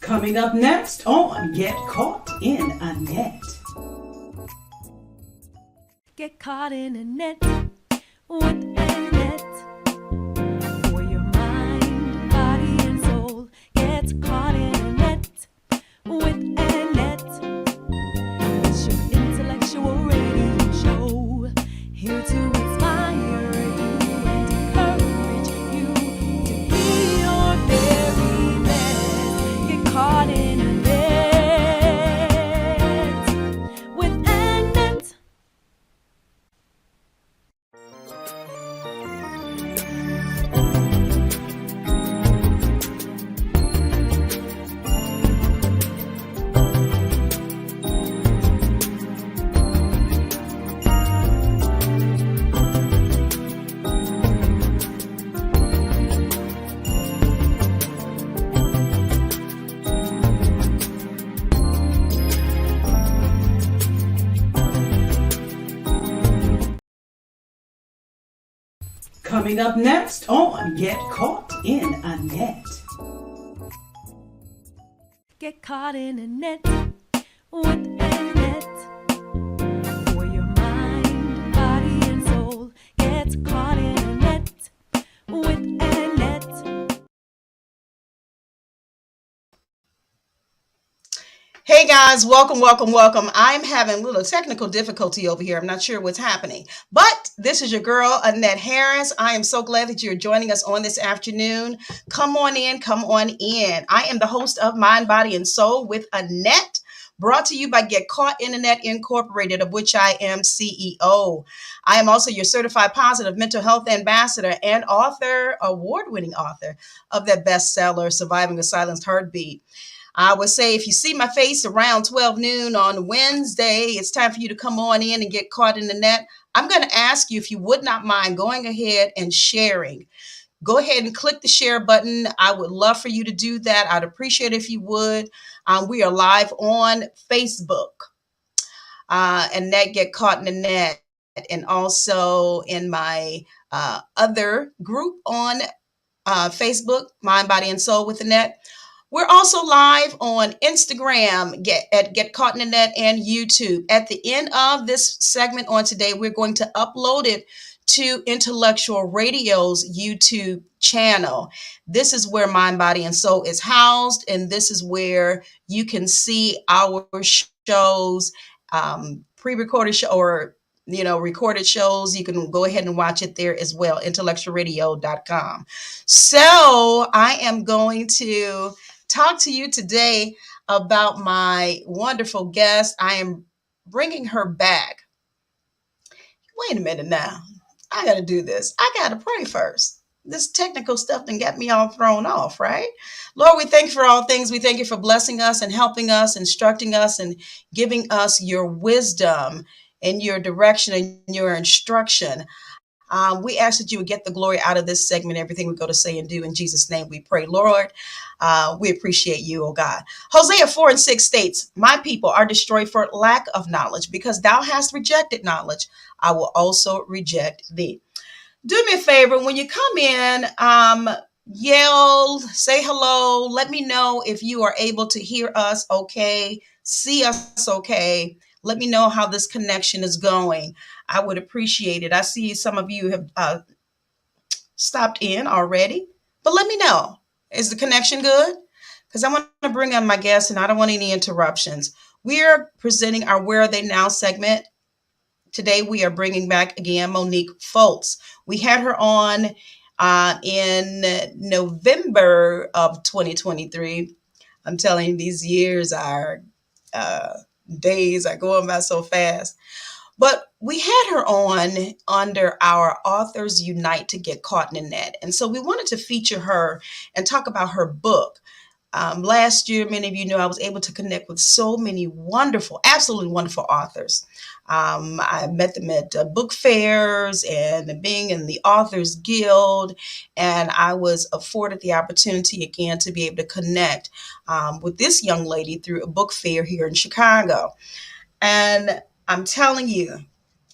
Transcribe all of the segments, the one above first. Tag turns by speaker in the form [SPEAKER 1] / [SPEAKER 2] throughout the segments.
[SPEAKER 1] Coming up next on Get Caught in a Net.
[SPEAKER 2] Get caught in a net with Anet. For your mind, body, and soul. Get caught in a net with Anet. It's your intellectual radio show. Here to inspire you and encourage you to be your very best. Get caught in a net with Anet.
[SPEAKER 1] Coming up next on Get Caught in a Net.
[SPEAKER 2] Get caught in a net with Anet. For your mind, body, and soul. Get caught in a net with Anet.
[SPEAKER 3] Hey guys, welcome. I'm having a little technical difficulty over here. I'm not sure what's happening, but this is your girl, Anet Harris. I am so glad that you're joining us on this afternoon. Come on in. I am the host of Mind, Body, and Soul with Anet, brought to you by Get Caught Internet Incorporated, of which I am CEO. I am also your certified positive mental health ambassador and author, award-winning author of that bestseller, Surviving a Silenced Heartbeat. I would say if you see my face around 12 noon on Wednesday, it's time for you to come on in and get caught in the net. I'm going to ask you if you would not mind going ahead and sharing. Go ahead and click the share button. I would love for you to do that. I'd appreciate it if you would. We are live on Facebook and that Get Caught in the Net, and also in my other group on Facebook, Mind, Body, and Soul with Anet. We're also live on Instagram, Get Caught in the Net, and YouTube. At the end of this segment on today, we're going to upload it to Intellectual Radio's YouTube channel. This is where Mind, Body, and Soul is housed, and this is where you can see our shows, pre-recorded show or recorded shows. You can go ahead and watch it there as well, intellectualradio.com. So I am going to talk to you today about my wonderful guest. I am bringing her back. Wait a minute now. I got to do this. I got to pray first. This technical stuff done got me all thrown off, right? Lord, we thank you for all things. We thank you for blessing us and helping us, instructing us, and giving us your wisdom and your direction and your instruction. We ask that you would get the glory out of this segment, everything we go to say and do. In Jesus' name we pray, Lord. We appreciate you, oh God. Hosea 4:6 states, my people are destroyed for lack of knowledge. Because thou hast rejected knowledge, I will also reject thee. Do me a favor, when you come in, yell, say hello. Let me know if you are able to hear us okay, see us okay. Let me know how this connection is going. I would appreciate it. I see some of you have stopped in already, but let me know. Is the connection good? Because I want to bring on my guests and I don't want any interruptions. We are presenting our Where Are They Now segment. Today we are bringing back again Monique Fultz. We had her on in November of 2023. I'm telling you, these years are days are going by so fast. But we had her on under our Authors Unite to Get Caught in the Net. And so we wanted to feature her and talk about her book. Last year, many of you know I was able to connect with so many wonderful, absolutely wonderful authors. I met them at book fairs and being in the Authors Guild, and I was afforded the opportunity again to be able to connect with this young lady through a book fair here in Chicago. And I'm telling you,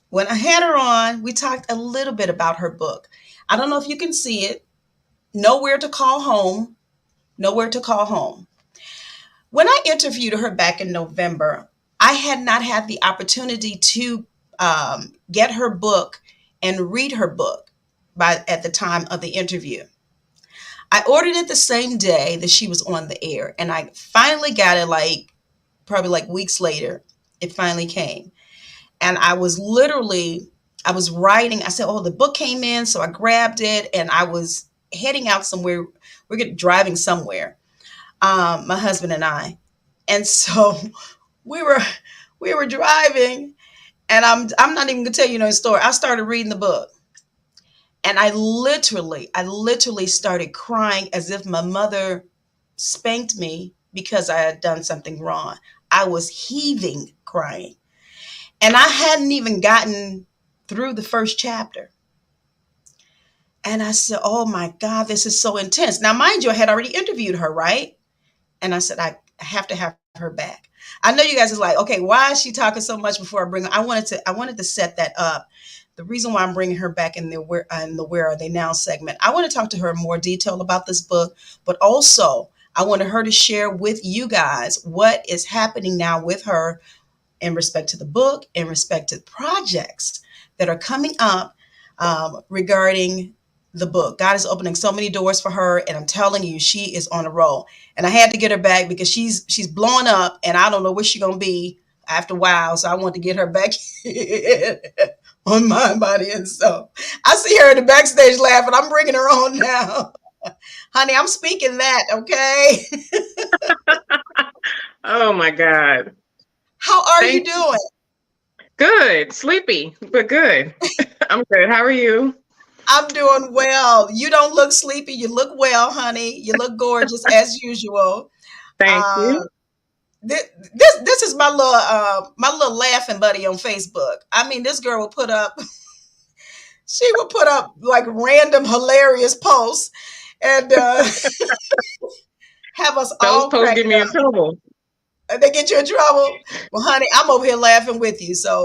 [SPEAKER 3] when I had her on, we talked a little bit about her book. I don't know if you can see it. Nowhere to Call Home. Nowhere to Call Home. When I interviewed her back in November, I had not had the opportunity to get her book and read her book by at the time of the interview. I ordered it the same day that she was on the air, and I finally got it like probably like weeks later. It finally came, and I was writing. I said, "Oh, the book came in," so I grabbed it, and I was heading out somewhere. Driving somewhere, my husband and I, and so we were we were driving, and I'm not even gonna tell you no story. I started reading the book, and I literally started crying as if my mother spanked me because I had done something wrong. I was heaving crying, and I hadn't even gotten through the first chapter. And I said, "Oh my God, this is so intense." Now, mind you, I had already interviewed her, right? And I said, I have to have her back. I know you guys is like, okay, why is she talking so much before I bring her? I wanted to set that up. The reason why I'm bringing her back in the Where Are They Now segment, I want to talk to her in more detail about this book, but also I wanted her to share with you guys what is happening now with her in respect to the book, in respect to projects that are coming up regarding the book. God is opening so many doors for her, and I'm telling you, she is on a roll. And I had to get her back because she's blowing up, and I don't know where she's gonna be after a while. So I want to get her back on Mind, Body, and Soul. I see her in the backstage laughing. I'm bringing her on now, honey. I'm speaking that, okay?
[SPEAKER 4] Oh my God.
[SPEAKER 3] How are you
[SPEAKER 4] Thank
[SPEAKER 3] doing?
[SPEAKER 4] Good. Sleepy, but good. I'm good. How are you?
[SPEAKER 3] I'm doing well. You don't look sleepy. You look well, honey. You look gorgeous as usual.
[SPEAKER 4] Thank
[SPEAKER 3] Uh,
[SPEAKER 4] you.
[SPEAKER 3] this is my little laughing buddy on Facebook. I mean, this girl will put up she will put up like random hilarious posts and have us
[SPEAKER 4] Those
[SPEAKER 3] all
[SPEAKER 4] posts get
[SPEAKER 3] cracking
[SPEAKER 4] me in
[SPEAKER 3] up.
[SPEAKER 4] trouble.
[SPEAKER 3] They get you in trouble. Well, honey, I'm over here laughing with you. So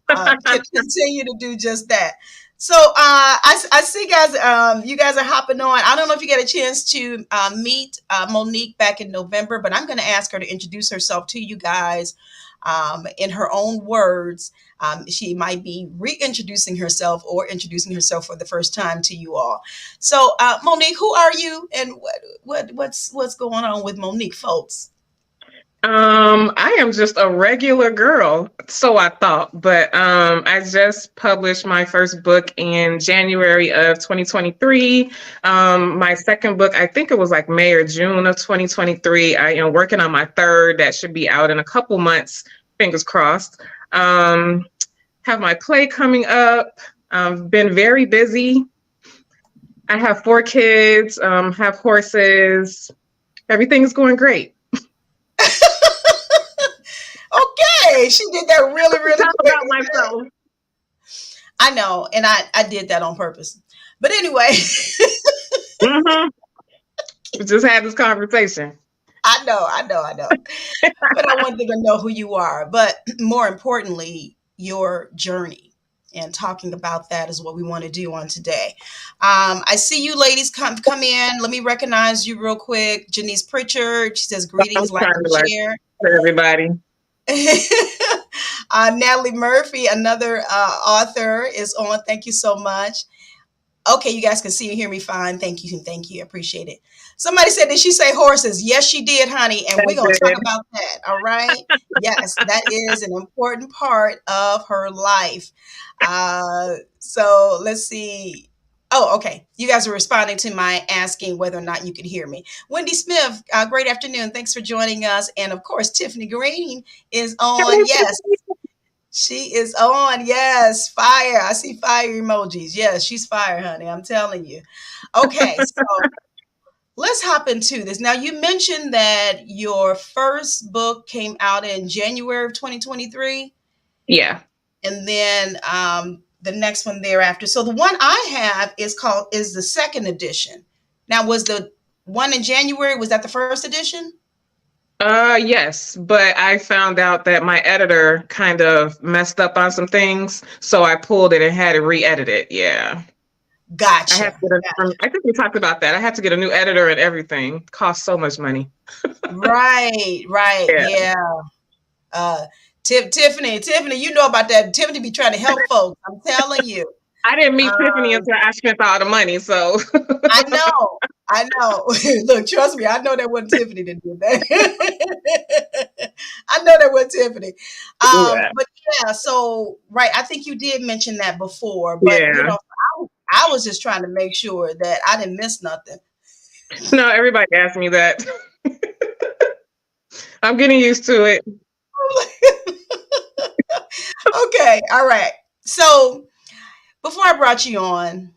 [SPEAKER 3] continue to do just that. So I see, guys. You guys are hopping on. I don't know if you got a chance to meet Monique back in November, but I'm going to ask her to introduce herself to you guys in her own words. She might be reintroducing herself or introducing herself for the first time to you all. So, Monique, who are you, and what's going on with Monique Fultz?
[SPEAKER 4] I am just a regular girl, so I thought, but I just published my first book in January of 2023. My second book, I think it was like May or June of 2023. I am working on my third that should be out in a couple months, fingers crossed. Um, have my play coming up. Been very busy. I have 4 kids, have horses. Everything's going great.
[SPEAKER 3] Okay, she did that really, really
[SPEAKER 4] Tell
[SPEAKER 3] quick.
[SPEAKER 4] about myself.
[SPEAKER 3] I know, and I did that on purpose. But anyway,
[SPEAKER 4] Hmm. We just had this conversation.
[SPEAKER 3] I know. But I wanted to know who you are. But more importantly, your journey. And talking about that is what we want to do on today. I see you ladies come in. Let me recognize you real quick. Janice Pritchard. She says
[SPEAKER 4] I was
[SPEAKER 3] greetings, like
[SPEAKER 4] trying
[SPEAKER 3] and
[SPEAKER 4] to like
[SPEAKER 3] share.
[SPEAKER 4] for everybody.
[SPEAKER 3] Natalie Murphy, another author, is on. Thank you so much. Okay, you guys can see and hear me fine. Thank you. Thank you. Appreciate it. Somebody said, did she say horses? Yes, she did, honey. And
[SPEAKER 4] I
[SPEAKER 3] we're going to talk
[SPEAKER 4] did.
[SPEAKER 3] about that. All right. Yes, that is an important part of her life. So let's see. Oh, okay. You guys are responding to my asking whether or not you could hear me. Wendy Smith, great afternoon. Thanks for joining us. And of course, Tiffany Green is on. Yes, she is on. Yes, fire. I see fire emojis. Yes, she's fire, honey. I'm telling you. Okay, so let's hop into this. Now, you mentioned that your first book came out in January of 2023,
[SPEAKER 4] Yeah.
[SPEAKER 3] and then the next one thereafter. So the one I have is the second edition. Now, was the one in January, was that the first edition?
[SPEAKER 4] Yes, but I found out that my editor kind of messed up on some things, so I pulled it and had it re-edited. Yeah. I had to
[SPEAKER 3] Gotcha.
[SPEAKER 4] get I think we talked about that. I had to get a new editor and everything. Cost so much money.
[SPEAKER 3] Right, right.
[SPEAKER 4] Yeah.
[SPEAKER 3] Yeah. Uh, Tiffany, you know about that. Tiffany be trying to help folks. I'm telling you.
[SPEAKER 4] I didn't meet Tiffany
[SPEAKER 3] Um,
[SPEAKER 4] until I spent all the money. So
[SPEAKER 3] I know. I know. Look, trust me, I know that wasn't Tiffany that did that. I know that wasn't Tiffany.
[SPEAKER 4] yeah.
[SPEAKER 3] But yeah, so right, I think you did mention that before, but
[SPEAKER 4] Yeah.
[SPEAKER 3] I was just trying to make sure that I didn't miss nothing.
[SPEAKER 4] No, everybody asked me that. I'm getting used to it.
[SPEAKER 3] Okay, all right. So before I brought you on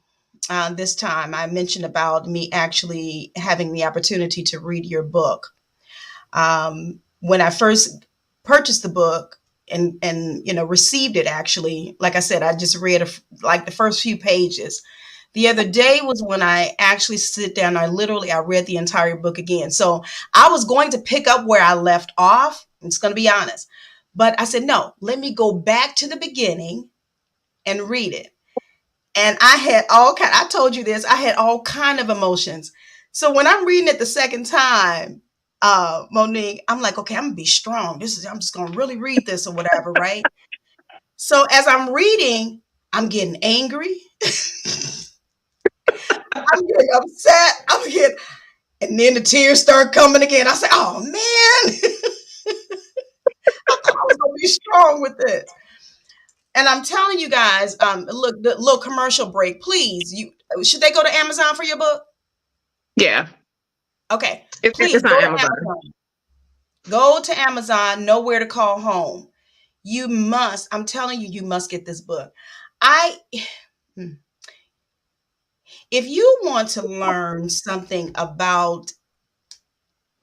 [SPEAKER 3] this time, I mentioned about me actually having the opportunity to read your book. When I first purchased the book and received it, actually, like I said, I just read like the first few pages. The other day was when I actually sit down. I read the entire book again. So I was going to pick up where I left off. I'm just going to be honest, but I said no. Let me go back to the beginning and read it. And I had I told you this, I had all kind of emotions. So when I'm reading it the second time, Monique, I'm like, okay, I'm gonna be strong. I'm just gonna really read this or whatever, right? So as I'm reading, I'm getting angry, I'm getting upset, and then the tears start coming again. I say, oh man, I thought I was gonna be strong with this. And I'm telling you guys, look, the little commercial break, please. Should they go to Amazon for your book?
[SPEAKER 4] Yeah.
[SPEAKER 3] Okay,
[SPEAKER 4] It's
[SPEAKER 3] please
[SPEAKER 4] on
[SPEAKER 3] go to
[SPEAKER 4] Amazon.
[SPEAKER 3] Amazon. Go to Amazon, know where to call home. You must, I'm telling you, you must get this book. I if you want to learn something about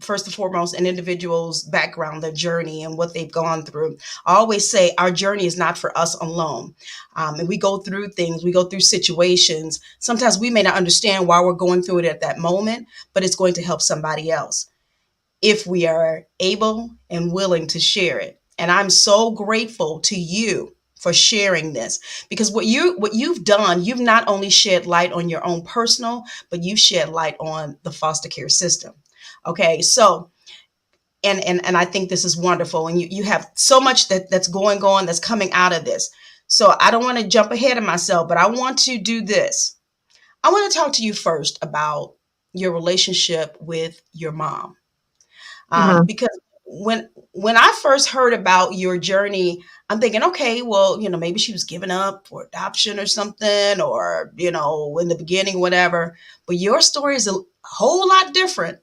[SPEAKER 3] first and foremost an individual's background, their journey, and what they've gone through. I always say our journey is not for us alone. And we go through things, we go through situations. Sometimes we may not understand why we're going through it at that moment, but it's going to help somebody else if we are able and willing to share it. And I'm so grateful to you for sharing this, because what you've done, you've not only shed light on your own personal, but you shed light on the foster care system. Okay, so and I think this is wonderful, and you have so much that's going on, that's coming out of this. So I don't want to jump ahead of myself, but I want to do this. I want to talk to you first about your relationship with your mom.
[SPEAKER 4] Mhm.
[SPEAKER 3] Because when I first heard about your journey, I'm thinking, okay, well, maybe she was given up for adoption or something, or in the beginning, whatever. But your story is a whole lot different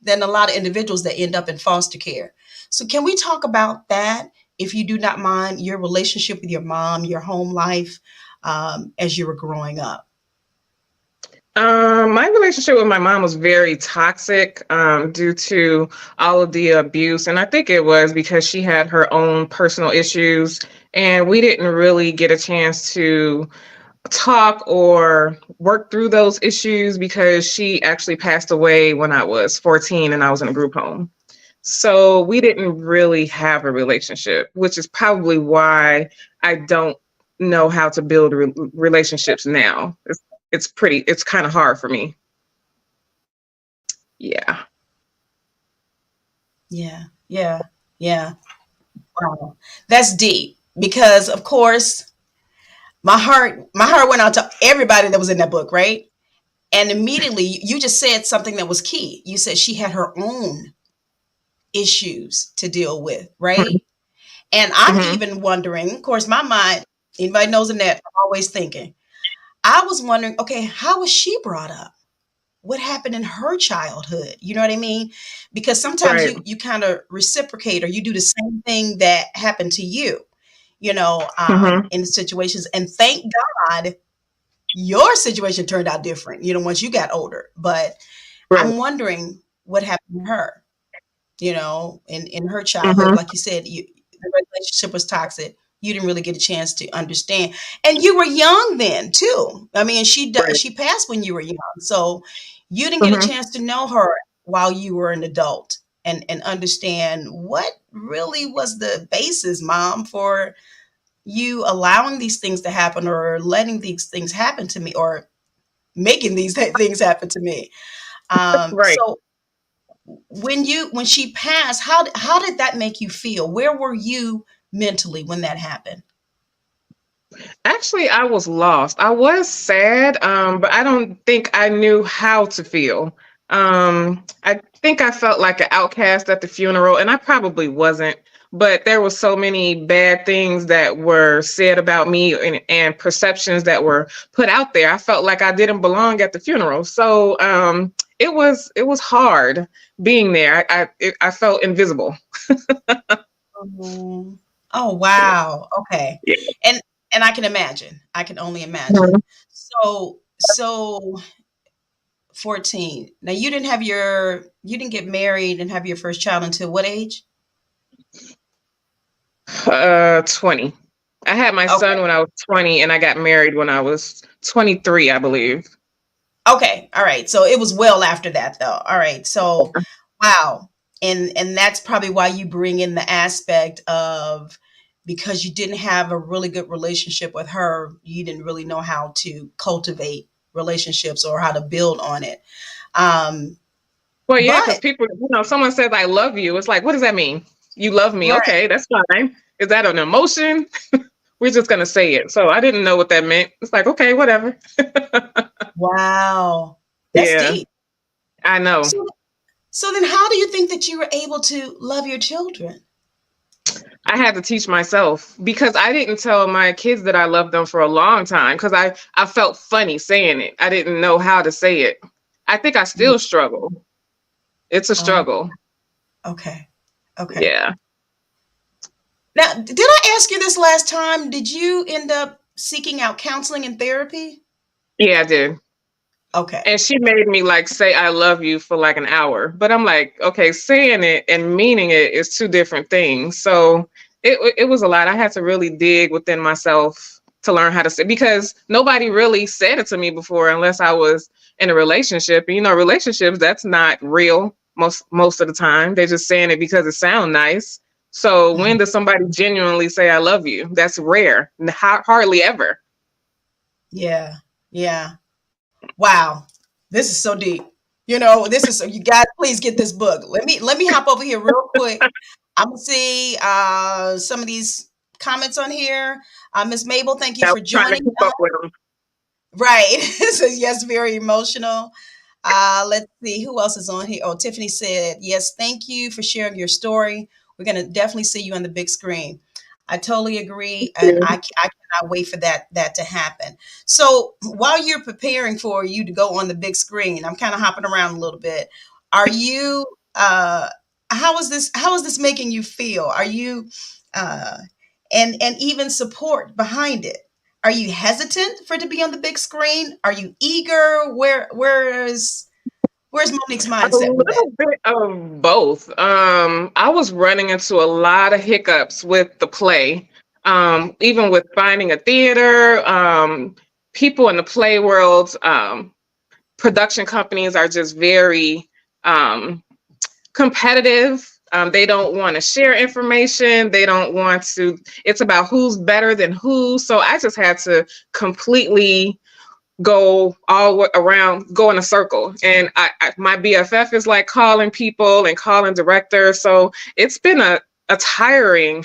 [SPEAKER 3] than a lot of individuals that end up in foster care. So can we talk about that, if you do not mind, your relationship with your mom, your home life, as you were growing up?
[SPEAKER 4] My relationship with my mom was very toxic due to all of the abuse. And I think it was because she had her own personal issues, and we didn't really get a chance to talk or work through those issues because she actually passed away when I was 14 and I was in a group home. So we didn't really have a relationship, which is probably why I don't know how to build relationships now. It's kind of hard for me. Yeah.
[SPEAKER 3] Yeah, yeah, yeah. Wow. That's deep, because of course my heart went out to everybody that was in that book, right? And immediately you just said something that was key. You said she had her own issues to deal with, right? And I'm
[SPEAKER 4] Mm-hmm.
[SPEAKER 3] even wondering, of course, my mind, anybody knows Anet, I'm always thinking. I was wondering, okay, how was she brought up? What happened in her childhood? You know what I mean? Because sometimes
[SPEAKER 4] Right.
[SPEAKER 3] you kind of reciprocate, or you do the same thing that happened to you,
[SPEAKER 4] Mm-hmm.
[SPEAKER 3] in situations. And thank God your situation turned out different, once you got older. But
[SPEAKER 4] Right.
[SPEAKER 3] I'm wondering what happened to her, in her childhood.
[SPEAKER 4] Mm-hmm.
[SPEAKER 3] Like you said, the relationship was toxic. You didn't really get a chance to understand, and you were young then too. I mean,
[SPEAKER 4] Right.
[SPEAKER 3] she passed when you were young, so you didn't get a
[SPEAKER 4] Mm-hmm.
[SPEAKER 3] chance to know her while you were an adult, and understand what really was the basis, mom, for you allowing these things to happen, or letting these things happen to me, or making these things happen to me.
[SPEAKER 4] Right.
[SPEAKER 3] So when she passed, how did that make you feel? Where were you mentally when that happened?
[SPEAKER 4] Actually, I was lost. I was sad, but I don't think I knew how to feel. I think I felt like an outcast at the funeral, and I probably wasn't. But there were so many bad things that were said about me and perceptions that were put out there. I felt like I didn't belong at the funeral. So it was hard being there. I felt invisible.
[SPEAKER 3] Oh, oh wow. Okay.
[SPEAKER 4] Yeah.
[SPEAKER 3] And I can imagine. I can only imagine. So 14. Now you didn't get married and have your first child until what age?
[SPEAKER 4] 20. I had my
[SPEAKER 3] Okay.
[SPEAKER 4] son when I was 20 and I got married when I was 23, I believe.
[SPEAKER 3] Okay. All right. So it was well after that though. All right. So wow. And that's probably why you bring in the aspect of, because you didn't have a really good relationship with her, you didn't really know how to cultivate relationships or how to build on it. Um,
[SPEAKER 4] Well, yeah, because
[SPEAKER 3] but
[SPEAKER 4] people, someone says, I love you. It's like, what does that mean? You love me.
[SPEAKER 3] right.
[SPEAKER 4] Okay, that's fine. Is that an emotion? We're just going to say it. So I didn't know what that meant. It's like, okay, whatever.
[SPEAKER 3] Wow. That's
[SPEAKER 4] Yeah,
[SPEAKER 3] deep.
[SPEAKER 4] I know.
[SPEAKER 3] So so then how do you think that you were able to love your children?
[SPEAKER 4] I had to teach myself because I didn't tell my kids that I loved them for a long time because I felt funny saying it. I didn't know how to say it. I think I
[SPEAKER 3] Yeah.
[SPEAKER 4] still struggle. It's a
[SPEAKER 3] Oh,
[SPEAKER 4] struggle.
[SPEAKER 3] okay. Okay.
[SPEAKER 4] Yeah.
[SPEAKER 3] Now, did I ask you this last time? Did you end up seeking out counseling and therapy?
[SPEAKER 4] Yeah, I did.
[SPEAKER 3] Okay.
[SPEAKER 4] And she made me like say I love you for like an hour. But I'm like, okay, saying it and meaning it is two different things. So it was a lot. I had to really dig within myself to learn how to say, because nobody really said it to me before unless I was in a relationship. And relationships, that's not real most of the time. They're just saying it because it sounds nice. So when
[SPEAKER 3] Mhm.
[SPEAKER 4] does somebody genuinely say I love you? That's rare. Hardly ever.
[SPEAKER 3] Yeah. Yeah. Wow. This is so deep. This is so, you guys please get this book. Let me hop over here real quick. I'm gonna see some of these comments on here. Miss Mabel, thank you
[SPEAKER 4] I was
[SPEAKER 3] for
[SPEAKER 4] trying to
[SPEAKER 3] joining.
[SPEAKER 4] keep up with them.
[SPEAKER 3] Right. It says yes, very emotional. Let's see who else is on here. Oh, Tiffany said, yes, thank you for sharing your story. We're going to definitely see you on the big screen. I totally agree. And I cannot wait for that to happen. So while you're preparing for you to go on the big screen, I'm kind of hopping around a little bit. Are you, how is this making you feel? Are you, uh, and even support behind it? Are you hesitant for it to be on the big screen? Are you eager? Where's Monique's
[SPEAKER 4] A
[SPEAKER 3] mindset with that?
[SPEAKER 4] little bit of both. I was running into a lot of hiccups with the play, even with finding a theater. People in the play world, production companies are just very um, competitive. They don't want to share information. They don't want to, it's about who's better than who. So I just had to completely go in a circle. And my BFF is like calling people and calling directors. So it's been a tiring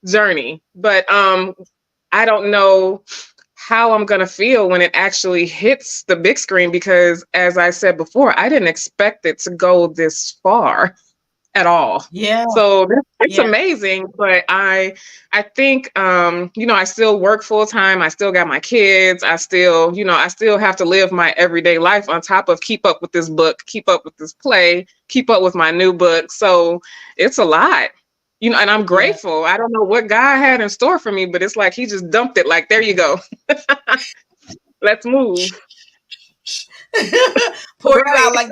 [SPEAKER 4] journey, but I don't know how I'm going to feel when it actually hits the big screen, because as I said before, I didn't expect it to go this far at all.
[SPEAKER 3] Yeah,
[SPEAKER 4] So it's
[SPEAKER 3] yeah,
[SPEAKER 4] amazing, but I think I still work full time. I still got my kids. I still have to live my everyday life on top of keep up with this book, keep up with this play, keep up with my new book. So it's a lot. And I'm
[SPEAKER 3] yeah.
[SPEAKER 4] grateful. I don't know what God had in store for me, but it's like he just dumped it like, there you go. Let's move.
[SPEAKER 3] Pour you
[SPEAKER 4] Right.
[SPEAKER 3] out like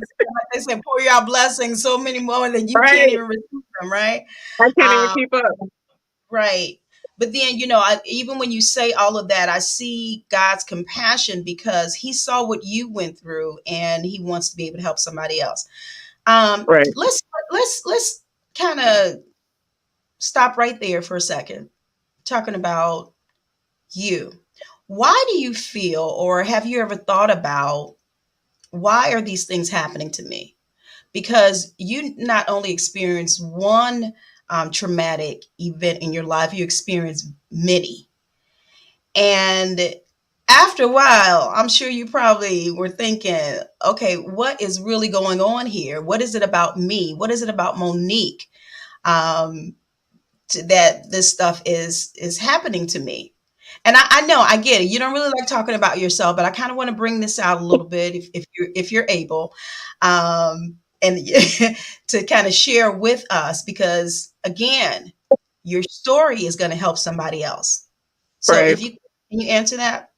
[SPEAKER 3] they say, pour you out blessings, so many more that you can't
[SPEAKER 4] Right.
[SPEAKER 3] even receive them, right?
[SPEAKER 4] I can't even
[SPEAKER 3] Um,
[SPEAKER 4] keep up.
[SPEAKER 3] right. But then, even when you say all of that, I see God's compassion because he saw what you went through and he wants to be able to help somebody else. Um,
[SPEAKER 4] Right.
[SPEAKER 3] let's kind of stop right there for a second, talking about you. Why do you feel, or have you ever thought about, why are these things happening to me? Because you not only experience one traumatic event in your life, you experience many. And after a while, I'm sure you probably were thinking, okay, what is really going on here? What is it about me? What is it about Monique, um, that this stuff is happening to me? And I know, I get it. You don't really like talking about yourself, but I kind of want to bring this out a little bit, if you're able, and to kind of share with us, because again, your story is going to help somebody else. So
[SPEAKER 4] Right.
[SPEAKER 3] if you can you answer that?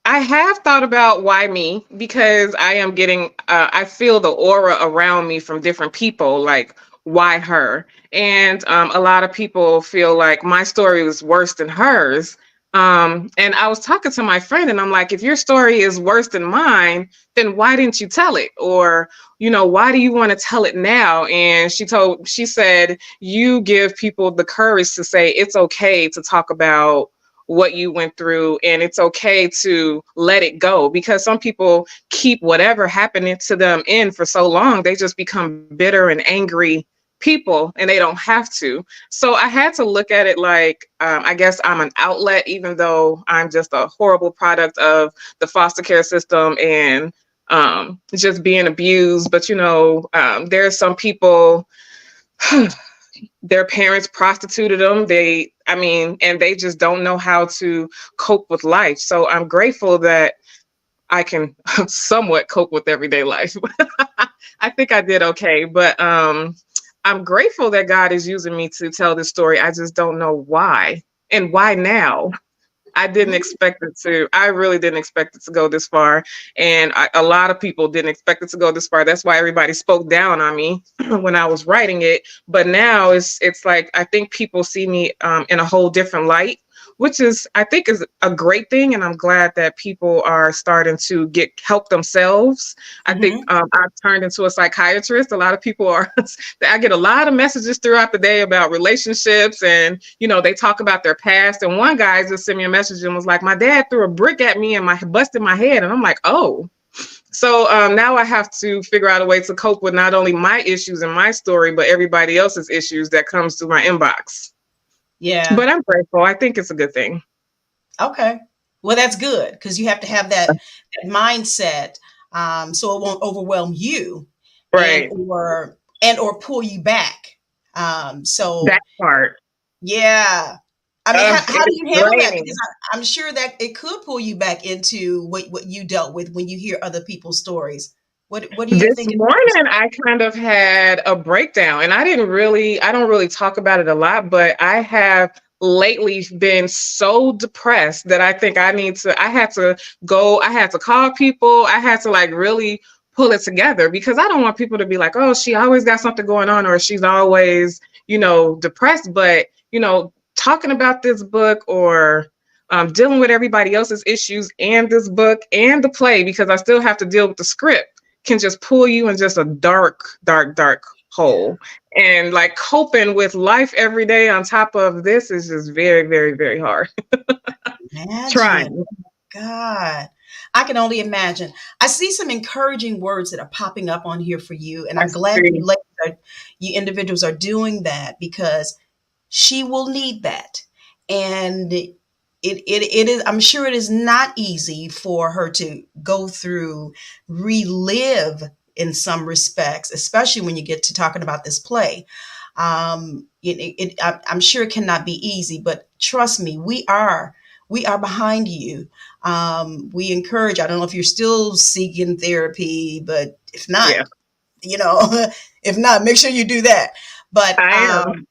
[SPEAKER 4] I have thought about why me, because I am getting, I feel the aura around me from different people, like, why her? And a lot of people feel like my story was worse than hers. And I was talking to my friend and I'm like, if your story is worse than mine, then why didn't you tell it? Or, why do you want to tell it now? And she said, you give people the courage to say it's okay to talk about what you went through, and it's okay to let it go, because some people keep whatever happened to them in for so long, they just become bitter and angry people, and they don't have to. So I had to look at it like, I guess I'm an outlet, even though I'm just a horrible product of the foster care system and just being abused. But there's some people their parents prostituted them. And they just don't know how to cope with life. So I'm grateful that I can somewhat cope with everyday life. I think I did okay, but I'm grateful that God is using me to tell this story. I just don't know why, and why now. I didn't expect it to. I really didn't expect it to go this far, and a lot of people didn't expect it to go this far. That's why everybody spoke down on me when I was writing it. But now it's like I think people see me in a whole different light, which I think is a great thing, and I'm glad that people are starting to get help themselves. I think
[SPEAKER 3] Hmm.
[SPEAKER 4] I've turned into a psychiatrist. A lot of people are. I get a lot of messages throughout the day about relationships, and they talk about their past. And one guy just sent me a message and was like, "My dad threw a brick at me and busted my head," and I'm like, "Oh." So now I have to figure out a way to cope with not only my issues and my story, but everybody else's issues that comes through my inbox.
[SPEAKER 3] Yeah.
[SPEAKER 4] But I'm grateful. I think it's a good thing.
[SPEAKER 3] Okay. Well, that's good, because you have to have that mindset, so it won't overwhelm you, and
[SPEAKER 4] Right.
[SPEAKER 3] or pull you back. So
[SPEAKER 4] That part.
[SPEAKER 3] yeah. I mean, how do
[SPEAKER 4] It's
[SPEAKER 3] you handle that? Because
[SPEAKER 4] draining.
[SPEAKER 3] I'm sure that it could pull you back into what you dealt with when you hear other people's stories. What do you
[SPEAKER 4] This
[SPEAKER 3] think it is?
[SPEAKER 4] morning, I kind of had a breakdown, and I don't really talk about it a lot, but I have lately been so depressed that I think I had to call people. I had to like really pull it together, because I don't want people to be like, oh, she always got something going on, or she's always, depressed. But, talking about this book, or dealing with everybody else's issues and this book and the play, because I still have to deal with the script, can just pull you in just a dark, dark, dark
[SPEAKER 3] Yeah.
[SPEAKER 4] hole. And like coping with life every day on top of this is just very, very, very hard.
[SPEAKER 3] Imagine.
[SPEAKER 4] Trying.
[SPEAKER 3] God, I can only imagine. I see some encouraging words that are popping up on here for you, and
[SPEAKER 4] I
[SPEAKER 3] I'm glad
[SPEAKER 4] see.
[SPEAKER 3] you individuals are doing that, because she will need that. And it is, I'm sure it is not easy for her to go through, relive in some respects, especially when you get to talking about this play. I'm sure it cannot be easy, but trust me, we are behind you. We encourage. I don't know if you're still seeking therapy, but if not,
[SPEAKER 4] Yeah,
[SPEAKER 3] you know, if not, make sure you do that. But
[SPEAKER 4] I am.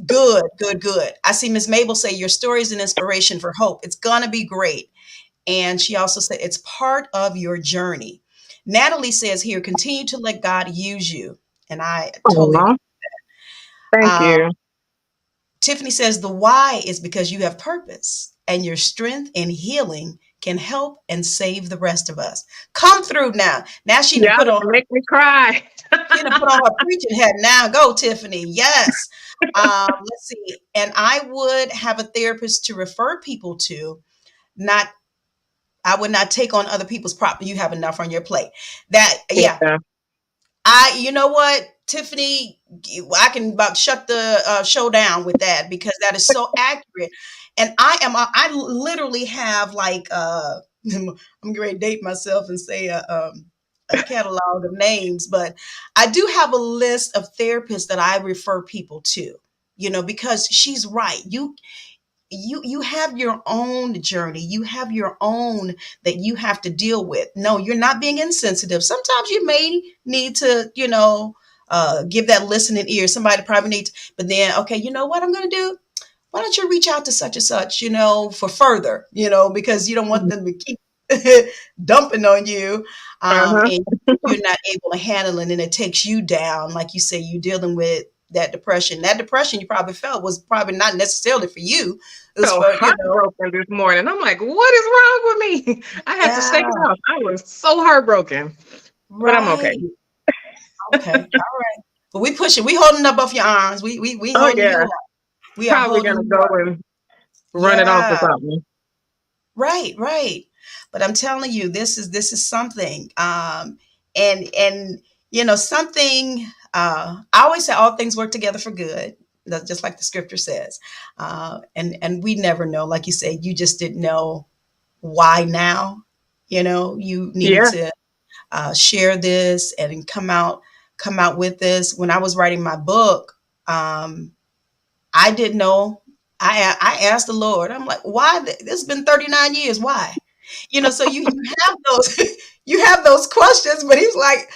[SPEAKER 3] good, good, good. I see Miss Mabel say your story is an inspiration for hope. It's gonna be great. And she also said it's part of your journey. Natalie says here, continue to let God use you. And I totally agree.
[SPEAKER 4] Aw, thank
[SPEAKER 3] Um,
[SPEAKER 4] you.
[SPEAKER 3] Tiffany says the why is because you have purpose, and your strength and healing can help and save the rest of us. Come through now. Now she done
[SPEAKER 4] Yeah,
[SPEAKER 3] put on
[SPEAKER 4] make me cry.
[SPEAKER 3] she done put on her preaching hat. Now go, Tiffany. Yes. Let's see. And I would have a therapist to refer people to. Not, I would not take on other people's property. You have enough on your plate. That, yeah.
[SPEAKER 4] Yeah.
[SPEAKER 3] You know what, Tiffany, I can about shut the show down with that because that is so accurate. And I literally have like, I'm going to date myself and say a catalog of names, but I do have a list of therapists that I refer people to, because she's right. You have your own journey. You have your own that you have to deal with. No, you're not being insensitive. Sometimes you may need to, give that listening ear. Somebody probably needs, but then, okay, you know what I'm going to do? Why don't you reach out to such and such, for further, because you don't want them to keep dumping on you.
[SPEAKER 4] Uh-huh.
[SPEAKER 3] And you're not able to handle it and it takes you down. Like you say, you're dealing with that depression. That depression you probably felt was probably not necessarily for you. It was
[SPEAKER 4] So
[SPEAKER 3] for,
[SPEAKER 4] heartbroken this morning. I'm like, what is wrong with me? I had to shake it
[SPEAKER 3] yeah,
[SPEAKER 4] off. I was so heartbroken, but I'm okay.
[SPEAKER 3] right. Okay. All right. But we pushing, we holding up both your arms. We
[SPEAKER 4] Oh
[SPEAKER 3] holding you
[SPEAKER 4] yeah,
[SPEAKER 3] up. We are
[SPEAKER 4] probably
[SPEAKER 3] holding
[SPEAKER 4] gonna
[SPEAKER 3] you
[SPEAKER 4] go
[SPEAKER 3] up.
[SPEAKER 4] and run it off or
[SPEAKER 3] Yeah.
[SPEAKER 4] something.
[SPEAKER 3] Right, right. But I'm telling you, this is something. And something. I always say all things work together for good. That's just like the scripture says. And we never know. Like you said, you just didn't know why now. You needed
[SPEAKER 4] Yeah.
[SPEAKER 3] to share this and come out with this. When I was writing my book, I didn't know. I asked the Lord. I'm like, why? This has been 39 years. Why? So you have those you have those questions, but he's like,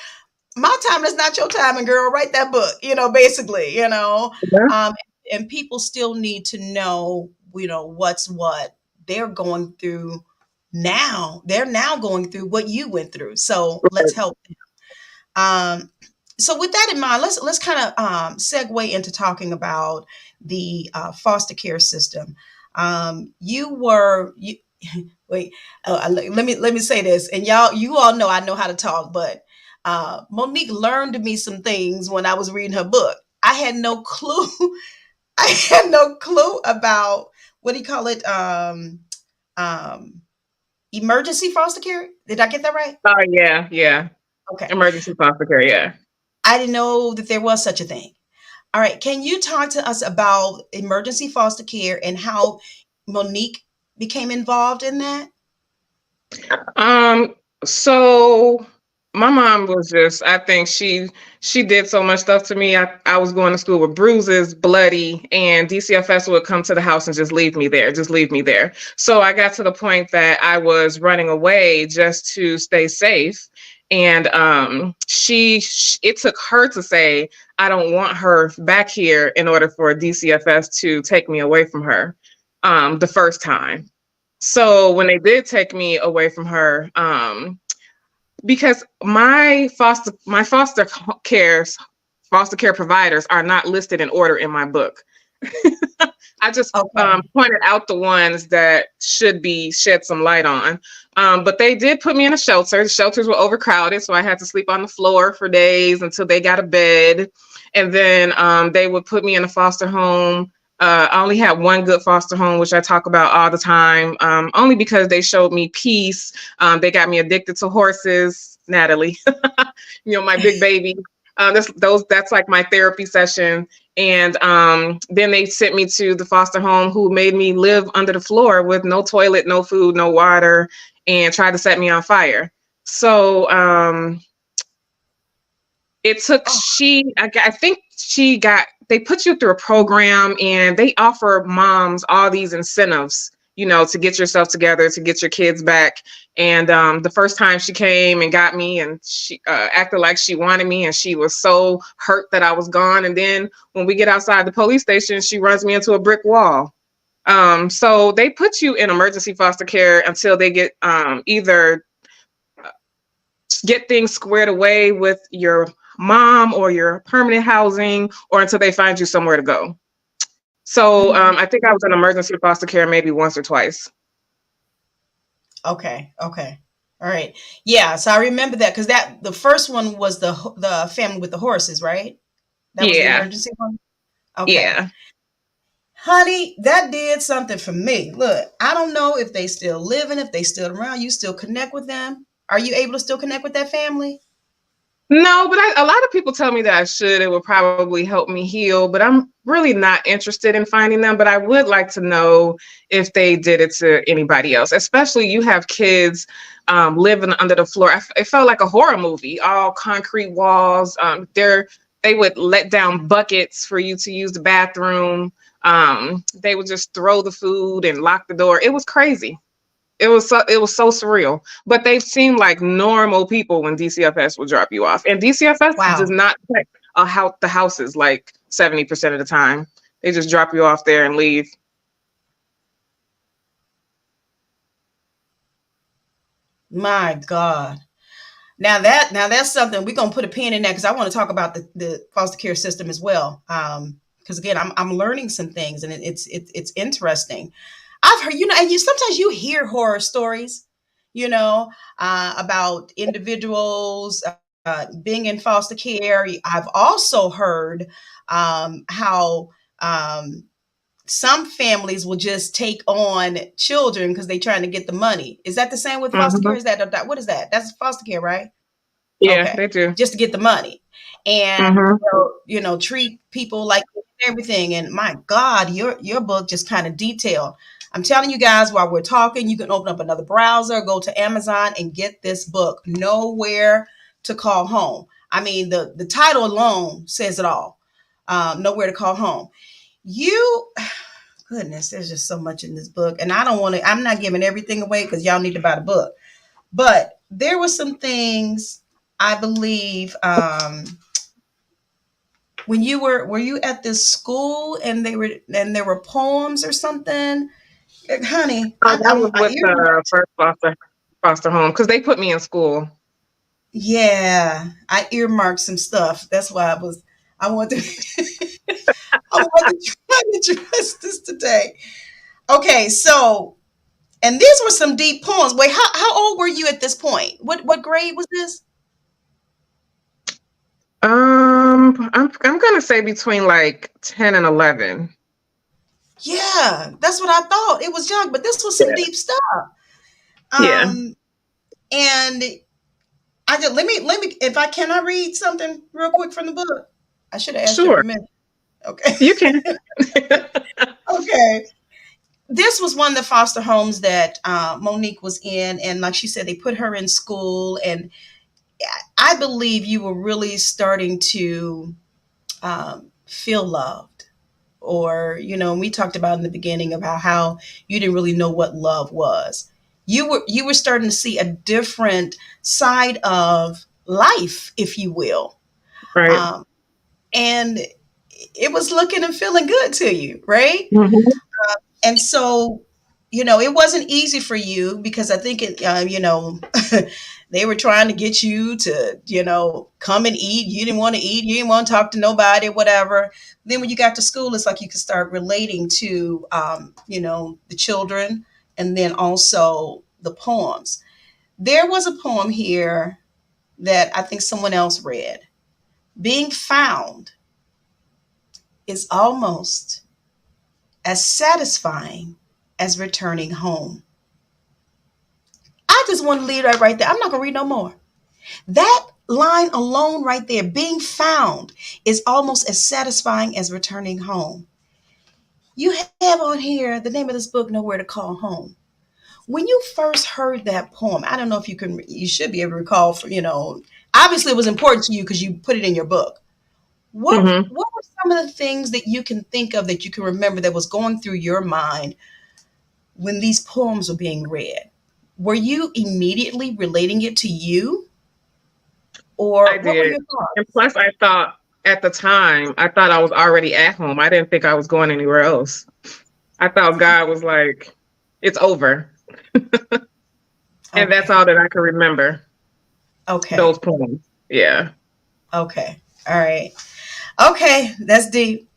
[SPEAKER 3] my time is not your time, and girl, write that book. Basically,
[SPEAKER 4] Yeah.
[SPEAKER 3] and people still need to know, what's what they're going through now. They're now going through what you went through. So let's
[SPEAKER 4] Right.
[SPEAKER 3] help. Um, so with that in mind, let's kind of segue into talking about the foster care system. You wait. Let me say this, and you all know I know how to talk, but Monique learned me some things when I was reading her book. I had no clue. I had no clue about what do you call it? Um, Emergency foster care. Did I get that right?
[SPEAKER 4] Oh yeah, yeah.
[SPEAKER 3] Okay.
[SPEAKER 4] Emergency foster care. Yeah.
[SPEAKER 3] I didn't know that there was such a thing. All right. Can you talk to us about emergency foster care and how Monique became involved in that?
[SPEAKER 4] Um, so my mom was just, I think she did so much stuff to me. I was going to school with bruises, bloody, and DCFS would come to the house and just leave me there, just leave me there. So I got to the point that I was running away just to stay safe. And it took her to say, I don't want her back here in order for DCFS to take me away from her the first time. So when they did take me away from her, because my foster care providers are not listed in order in my book. I just
[SPEAKER 3] Okay.
[SPEAKER 4] pointed out the ones that should be shed some light on. But they did put me in a shelter. The shelters were overcrowded, so I had to sleep on the floor for days until they got a bed. And then they would put me in a foster home. I only had one good foster home, which I talk about all the time, only because they showed me peace. They got me addicted to horses, Natalie, my big baby. That's like my therapy session. And then they sent me to the foster home who made me live under the floor with no toilet, no food, no water, and tried to set me on fire. So it took I think they put you through a program and they offer moms all these incentives, to get yourself together, to get your kids back. And the first time she came and got me, and she acted like she wanted me, and she was so hurt that I was gone. And then when we get outside the police station, she runs me into a brick wall. So they put you in emergency foster care until they get either get things squared away with your mom or your permanent housing, or until they find you somewhere to go. So I think I was in emergency foster care maybe once or twice.
[SPEAKER 3] Okay. Okay. All right. Yeah. So I remember that because the first one was the family with the horses, right? That was the
[SPEAKER 4] Yeah,
[SPEAKER 3] emergency one. Okay.
[SPEAKER 4] yeah.
[SPEAKER 3] Honey, that did something for me. Look, I don't know if they still living, if they still around. You still connect with them? Are you able to still connect with that family?
[SPEAKER 4] No, but a lot of people tell me that I should. It would probably help me heal, but I'm really not interested in finding them. But I would like to know if they did it to anybody else, especially you have kids living under the floor. It felt like a horror movie, all concrete walls. They would let down buckets for you to use the bathroom. They would just throw the food and lock the door. It was crazy. It was so surreal. But they seemed like normal people when DCFS will drop you off. And DCFS does
[SPEAKER 3] Wow.
[SPEAKER 4] not check the houses like 70% of the time. They just drop you off there and leave.
[SPEAKER 3] My God. Now that's something we're gonna put a pin in that because I want to talk about the foster care system as well. Because again, I'm learning some things and it's interesting. I've heard, and you sometimes you hear horror stories, you know, about individuals being in foster care. I've also heard how some families will just take on children because they're trying to get the money. Is that the same with foster care?
[SPEAKER 4] Hmm.
[SPEAKER 3] Is that what is that? That's foster care, right?
[SPEAKER 4] Yeah,
[SPEAKER 3] Okay,
[SPEAKER 4] they do.
[SPEAKER 3] just to get the money, and
[SPEAKER 4] Hmm.
[SPEAKER 3] treat people like everything. And my God, your book just kind of detailed. I'm telling you guys, while we're talking, you can open up another browser, go to Amazon, and get this book. Nowhere to Call Home. I mean, the title alone says it all. Nowhere to Call Home. You, goodness, there's just so much in this book, and I don't want to. I'm not giving everything away because y'all need to buy the book. But there were some things I believe when were you at this school and there were poems or something, honey.
[SPEAKER 4] That was
[SPEAKER 3] I
[SPEAKER 4] with the
[SPEAKER 3] earmarked.
[SPEAKER 4] first foster home because they put me in school.
[SPEAKER 3] Yeah, I earmarked some stuff. That's why I wanted to I wanted to try to address this today. Okay, so and these were some deep poems. Wait, how old were you at this point? What grade was this?
[SPEAKER 4] I'm gonna say between like 10 and 11.
[SPEAKER 3] Yeah, that's what I thought. It was young, but this was some
[SPEAKER 4] Yeah.
[SPEAKER 3] deep stuff.
[SPEAKER 4] Yeah.
[SPEAKER 3] Um, and I just let me if I read something real quick from the book. I should have asked your
[SPEAKER 4] Sure.
[SPEAKER 3] permission. Okay.
[SPEAKER 4] You can.
[SPEAKER 3] Okay. This was one of the foster homes that Monique was in, and like she said, they put her in school, and I believe you were really starting to feel loved, or we talked about in the beginning about how you didn't really know what love was. You were starting to see a different side of life, if you will,
[SPEAKER 4] Right.
[SPEAKER 3] um, and it was looking and feeling good to you, right?
[SPEAKER 4] Hmm.
[SPEAKER 3] And so, it wasn't easy for you because I think they were trying to get you to, come and eat. You didn't want to eat. You didn't want to talk to nobody, whatever. Then when you got to school, it's like you could start relating to, the children and then also the poems. There was a poem here that I think someone else read. Being found is almost as satisfying as returning home. I just want to leave that right there. I'm not going to read no more. That line alone right there, being found, is almost as satisfying as returning home. You have on here the name of this book, Nowhere to Call Home. When you first heard that poem, I don't know if you should be able to recall, obviously it was important to you because you put it in your book. What
[SPEAKER 4] Hmm.
[SPEAKER 3] were some of the things that you can think of that you can remember that was going through your mind when these poems were being read? Were you immediately relating it to you,
[SPEAKER 4] I
[SPEAKER 3] or what were
[SPEAKER 4] did.
[SPEAKER 3] your
[SPEAKER 4] And
[SPEAKER 3] thoughts?
[SPEAKER 4] plus, I thought at the time, I thought I was already at home. I didn't think I was going anywhere else. I thought God was like, it's over. And that's
[SPEAKER 3] Okay,
[SPEAKER 4] all that I can remember.
[SPEAKER 3] okay,
[SPEAKER 4] Those poems. Yeah.
[SPEAKER 3] okay, all right, okay. That's deep.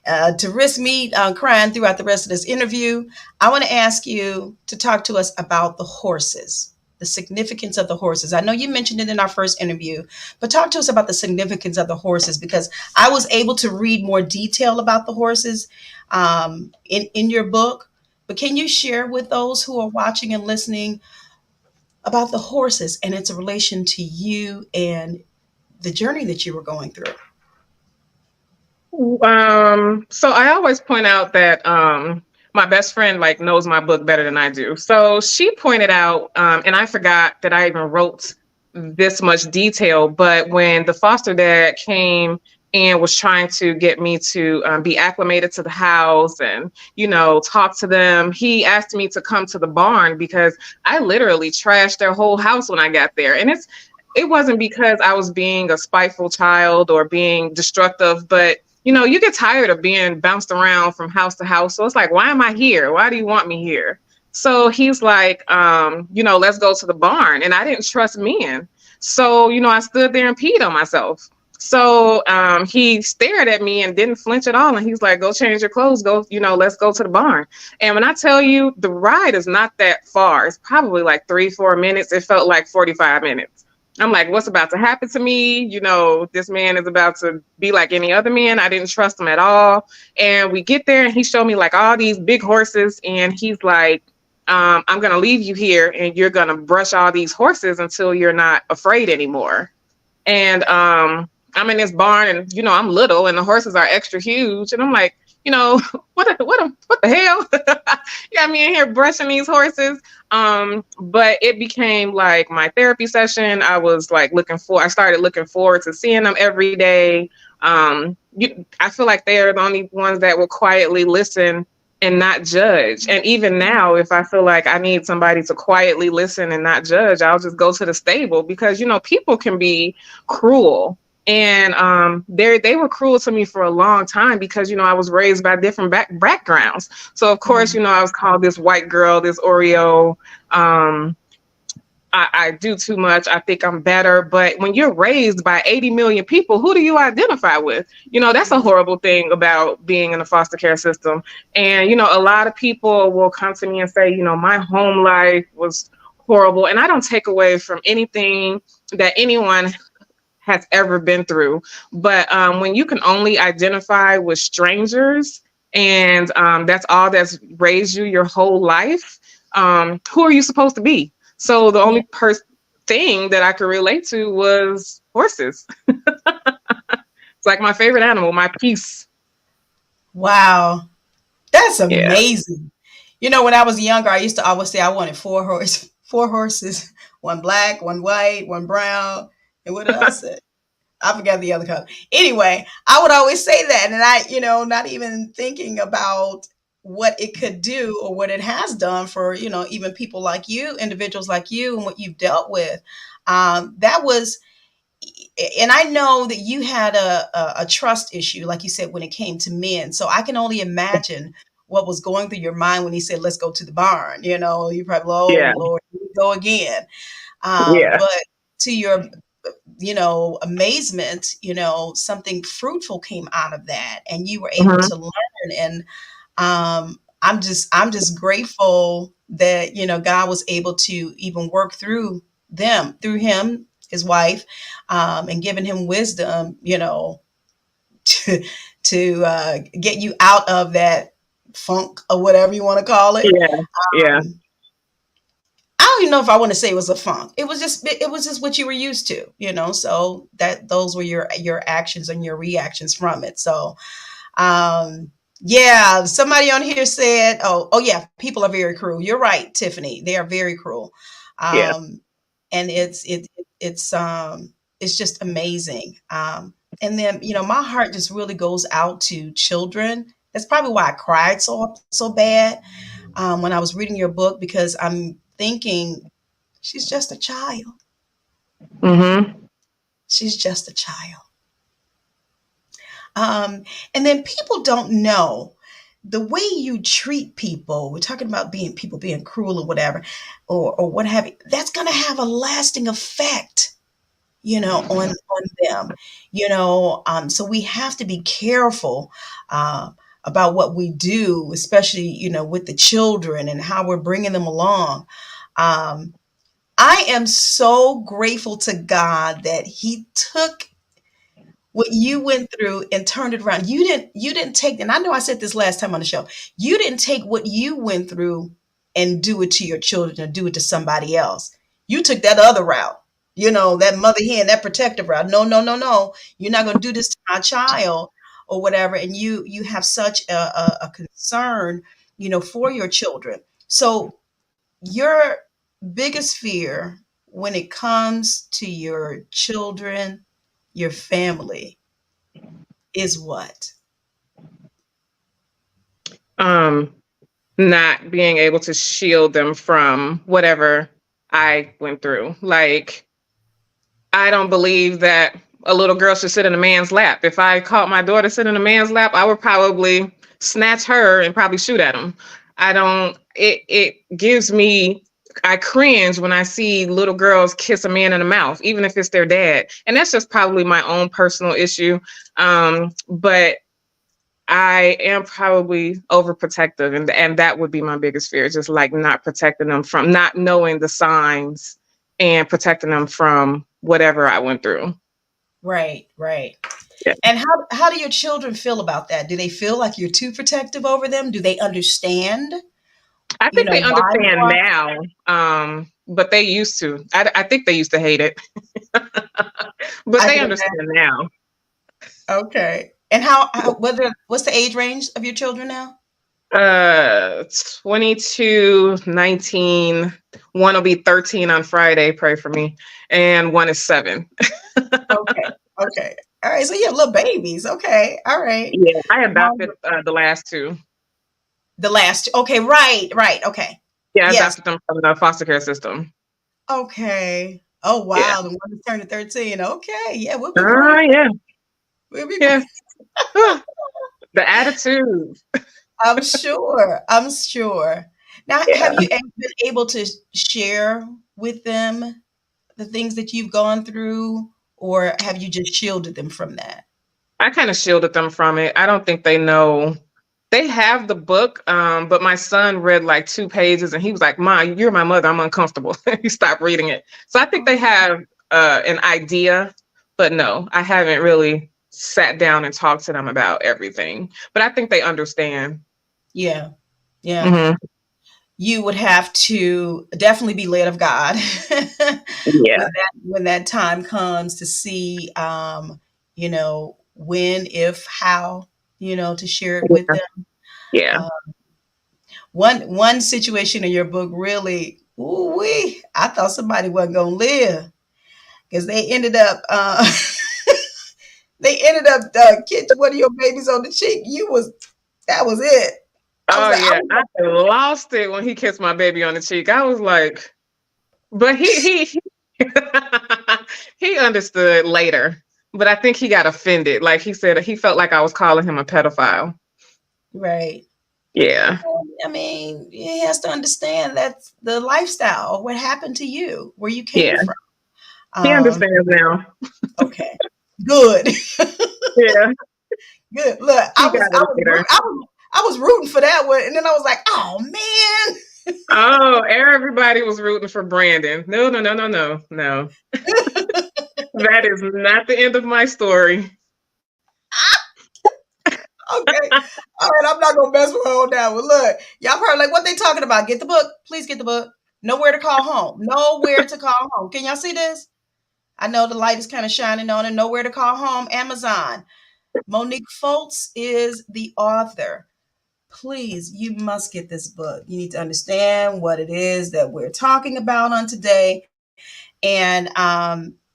[SPEAKER 3] To risk me crying throughout the rest of this interview, I want to ask you to talk to us about the horses, the significance of the horses. I know you mentioned it in our first interview, but talk to us about the significance of the horses, because I was able to read more detail about the horses in your book. But can you share with those who are watching and listening about the horses and its relation to you and the journey that you were going through?
[SPEAKER 4] So I always point out that my best friend like knows my book better than I do. So she pointed out, and I forgot that I even wrote this much detail, but when the foster dad came and was trying to get me to be acclimated to the house and, talk to them, he asked me to come to the barn because I literally trashed their whole house when I got there. And it wasn't because I was being a spiteful child or being destructive, but you get tired of being bounced around from house to house. So it's like, why am I here? Why do you want me here? So he's like, let's go to the barn. And I didn't trust men. So, I stood there and peed on myself. So he stared at me and didn't flinch at all. And he's like, go change your clothes. Go, let's go to the barn. And when I tell you, the ride is not that far. It's probably like 3-4 minutes. It felt like 45 minutes. I'm like, what's about to happen to me? This man is about to be like any other man. I didn't trust him at all. And we get there and he showed me like all these big horses. And he's like, I'm going to leave you here and you're going to brush all these horses until you're not afraid anymore. And I'm in this barn and, I'm little and the horses are extra huge. And I'm like, what the hell? You got me in here brushing these horses. But it became like my therapy session. I was like I started looking forward to seeing them every day. I feel like they are the only ones that will quietly listen and not judge. And even now, if I feel like I need somebody to quietly listen and not judge, I'll just go to the stable because, people can be cruel. And they were cruel to me for a long time because, I was raised by different backgrounds. So, of course, I was called this white girl, this Oreo. I do too much. I think I'm better. But when you're raised by 80 million people, who do you identify with? That's a horrible thing about being in the foster care system. And, a lot of people will come to me and say, my home life was horrible. And I don't take away from anything that anyone has ever been through. But when you can only identify with strangers and that's all that's raised you your whole life, who are you supposed to be? So the only thing that I could relate to was horses. It's like my favorite animal, my peace.
[SPEAKER 3] Wow. That's amazing. Yeah. When I was younger, I used to always say I wanted four horses, one black, one white, one brown. And what did I say? I forgot the other color. Anyway, I would always say that. And I, not even thinking about what it could do or what it has done for, even people like you, individuals like you, and what you've dealt with. That was, and I know that you had a trust issue, like you said, when it came to men. So I can only imagine what was going through your mind when he said, let's go to the barn. You probably, Lord, here we go again. But to your amazement, something fruitful came out of that and you were able to learn. And I'm just grateful that, God was able to even work through him, his wife, and giving him wisdom, to get you out of that funk or whatever you want to call it.
[SPEAKER 4] Yeah.
[SPEAKER 3] I don't even know if I want to say it was a funk. It was just what you were used to, so that those were your actions and your reactions from it. So, somebody on here said, oh yeah, people are very cruel. You're right, Tiffany. They are very cruel. And it's just amazing. And then, my heart just really goes out to children. That's probably why I cried so bad when I was reading your book, because I'm thinking she's just a child. She's just a child. And then people don't know the way you treat people. We're talking about people being cruel or whatever, or what have you. That's going to have a lasting effect on them, so we have to be careful about what we do, especially, with the children and how we're bringing them along. Um, I am so grateful to God that He took what you went through and turned it around. You didn't take, and I know I said this last time on the show, you didn't take what you went through and do it to your children or do it to somebody else. You took that other route, that mother hen, that protective route. No, no, no, no. You're not going to do this to my child or whatever. And you have such a concern, for your children. So your biggest fear when it comes to your children, your family, is what?
[SPEAKER 4] Um, Not being able to shield them from whatever I went through. Like, I don't believe that a little girl should sit in a man's lap. If I caught my daughter sitting in a man's lap, I would probably snatch her and probably shoot at him. I don't, it gives me, I cringe when I see little girls kiss a man in the mouth, even if it's their dad. And that's just probably my own personal issue. But I am probably overprotective, and that would be my biggest fear, just like not protecting them from not knowing the signs and protecting them from whatever I went through.
[SPEAKER 3] Right, right.
[SPEAKER 4] Yeah.
[SPEAKER 3] And how do your children feel about that? Do they feel like you're too protective over them? Do they understand,
[SPEAKER 4] I think they
[SPEAKER 3] why you
[SPEAKER 4] understand
[SPEAKER 3] are?
[SPEAKER 4] now, but they used to. I think they used to hate it, but
[SPEAKER 3] I
[SPEAKER 4] they
[SPEAKER 3] can
[SPEAKER 4] understand
[SPEAKER 3] imagine.
[SPEAKER 4] now.
[SPEAKER 3] Okay. And what's the age range of your children now?
[SPEAKER 4] 22, 19, one will be 13 on Friday, pray for me, and one is 7.
[SPEAKER 3] Okay. Okay. All right. So you have little babies. Okay. All right.
[SPEAKER 4] Yeah, I
[SPEAKER 3] How
[SPEAKER 4] adopted the last 2.
[SPEAKER 3] the last? Okay. Right. Right. Okay.
[SPEAKER 4] Yeah, I
[SPEAKER 3] Yes.
[SPEAKER 4] adopted them from the foster care system.
[SPEAKER 3] Okay. Oh
[SPEAKER 4] Yeah.
[SPEAKER 3] wow. The one that's turning 13. Okay. Yeah, we'll be praying.
[SPEAKER 4] Yeah,
[SPEAKER 3] We'll be
[SPEAKER 4] yeah.
[SPEAKER 3] praying.
[SPEAKER 4] The attitude.
[SPEAKER 3] I'm sure. I'm sure. Now, have
[SPEAKER 4] Yeah.
[SPEAKER 3] you been able to share with them the things that you've gone through, or have you just shielded them from that?
[SPEAKER 4] I kind of shielded them from it. I don't think they know. They have the book, but my son read like 2 pages and he was like, "Ma, you're my mother. I'm uncomfortable." He stopped reading it. So I think they have an idea, but no, I haven't really sat down and talked to them about everything. But I think they understand.
[SPEAKER 3] Yeah. Yeah.
[SPEAKER 4] Hmm.
[SPEAKER 3] You would have to definitely be led of God
[SPEAKER 4] Yeah.
[SPEAKER 3] when that time comes to see, when, if, how, to share it with them.
[SPEAKER 4] Yeah.
[SPEAKER 3] Uh, one situation in your book really, ooh wee, I thought somebody wasn't gonna live because they ended up kissing one of your babies on the cheek. That was it. I was
[SPEAKER 4] Oh
[SPEAKER 3] like,
[SPEAKER 4] yeah. I lost it when he kissed my baby on the cheek. I was like, but he he understood later, but I think he got offended. Like he said, he felt like I was calling him a pedophile.
[SPEAKER 3] right.
[SPEAKER 4] Yeah,
[SPEAKER 3] I mean, he has to understand that's the lifestyle, what happened to you, where you came
[SPEAKER 4] yeah,
[SPEAKER 3] from.
[SPEAKER 4] he
[SPEAKER 3] Um,
[SPEAKER 4] understands now.
[SPEAKER 3] okay, good,
[SPEAKER 4] Yeah,
[SPEAKER 3] good. Look,
[SPEAKER 4] he got it later.
[SPEAKER 3] I was rooting for that one, and then I was like, oh man.
[SPEAKER 4] Oh, everybody was rooting for Brandon. No, no, no, no, no, no. That is not the end of my story.
[SPEAKER 3] Okay. All right, I'm not gonna mess with her on that one. Look, y'all probably like, what they talking about? Get the book. Please get the book. Nowhere to call home. Nowhere to call home. Can y'all see this? I know the light is kind of shining on it. Nowhere to call home. Amazon. Monique Fultz is the author. Please, you must get this book. You need to understand what it is that we're talking about on today, and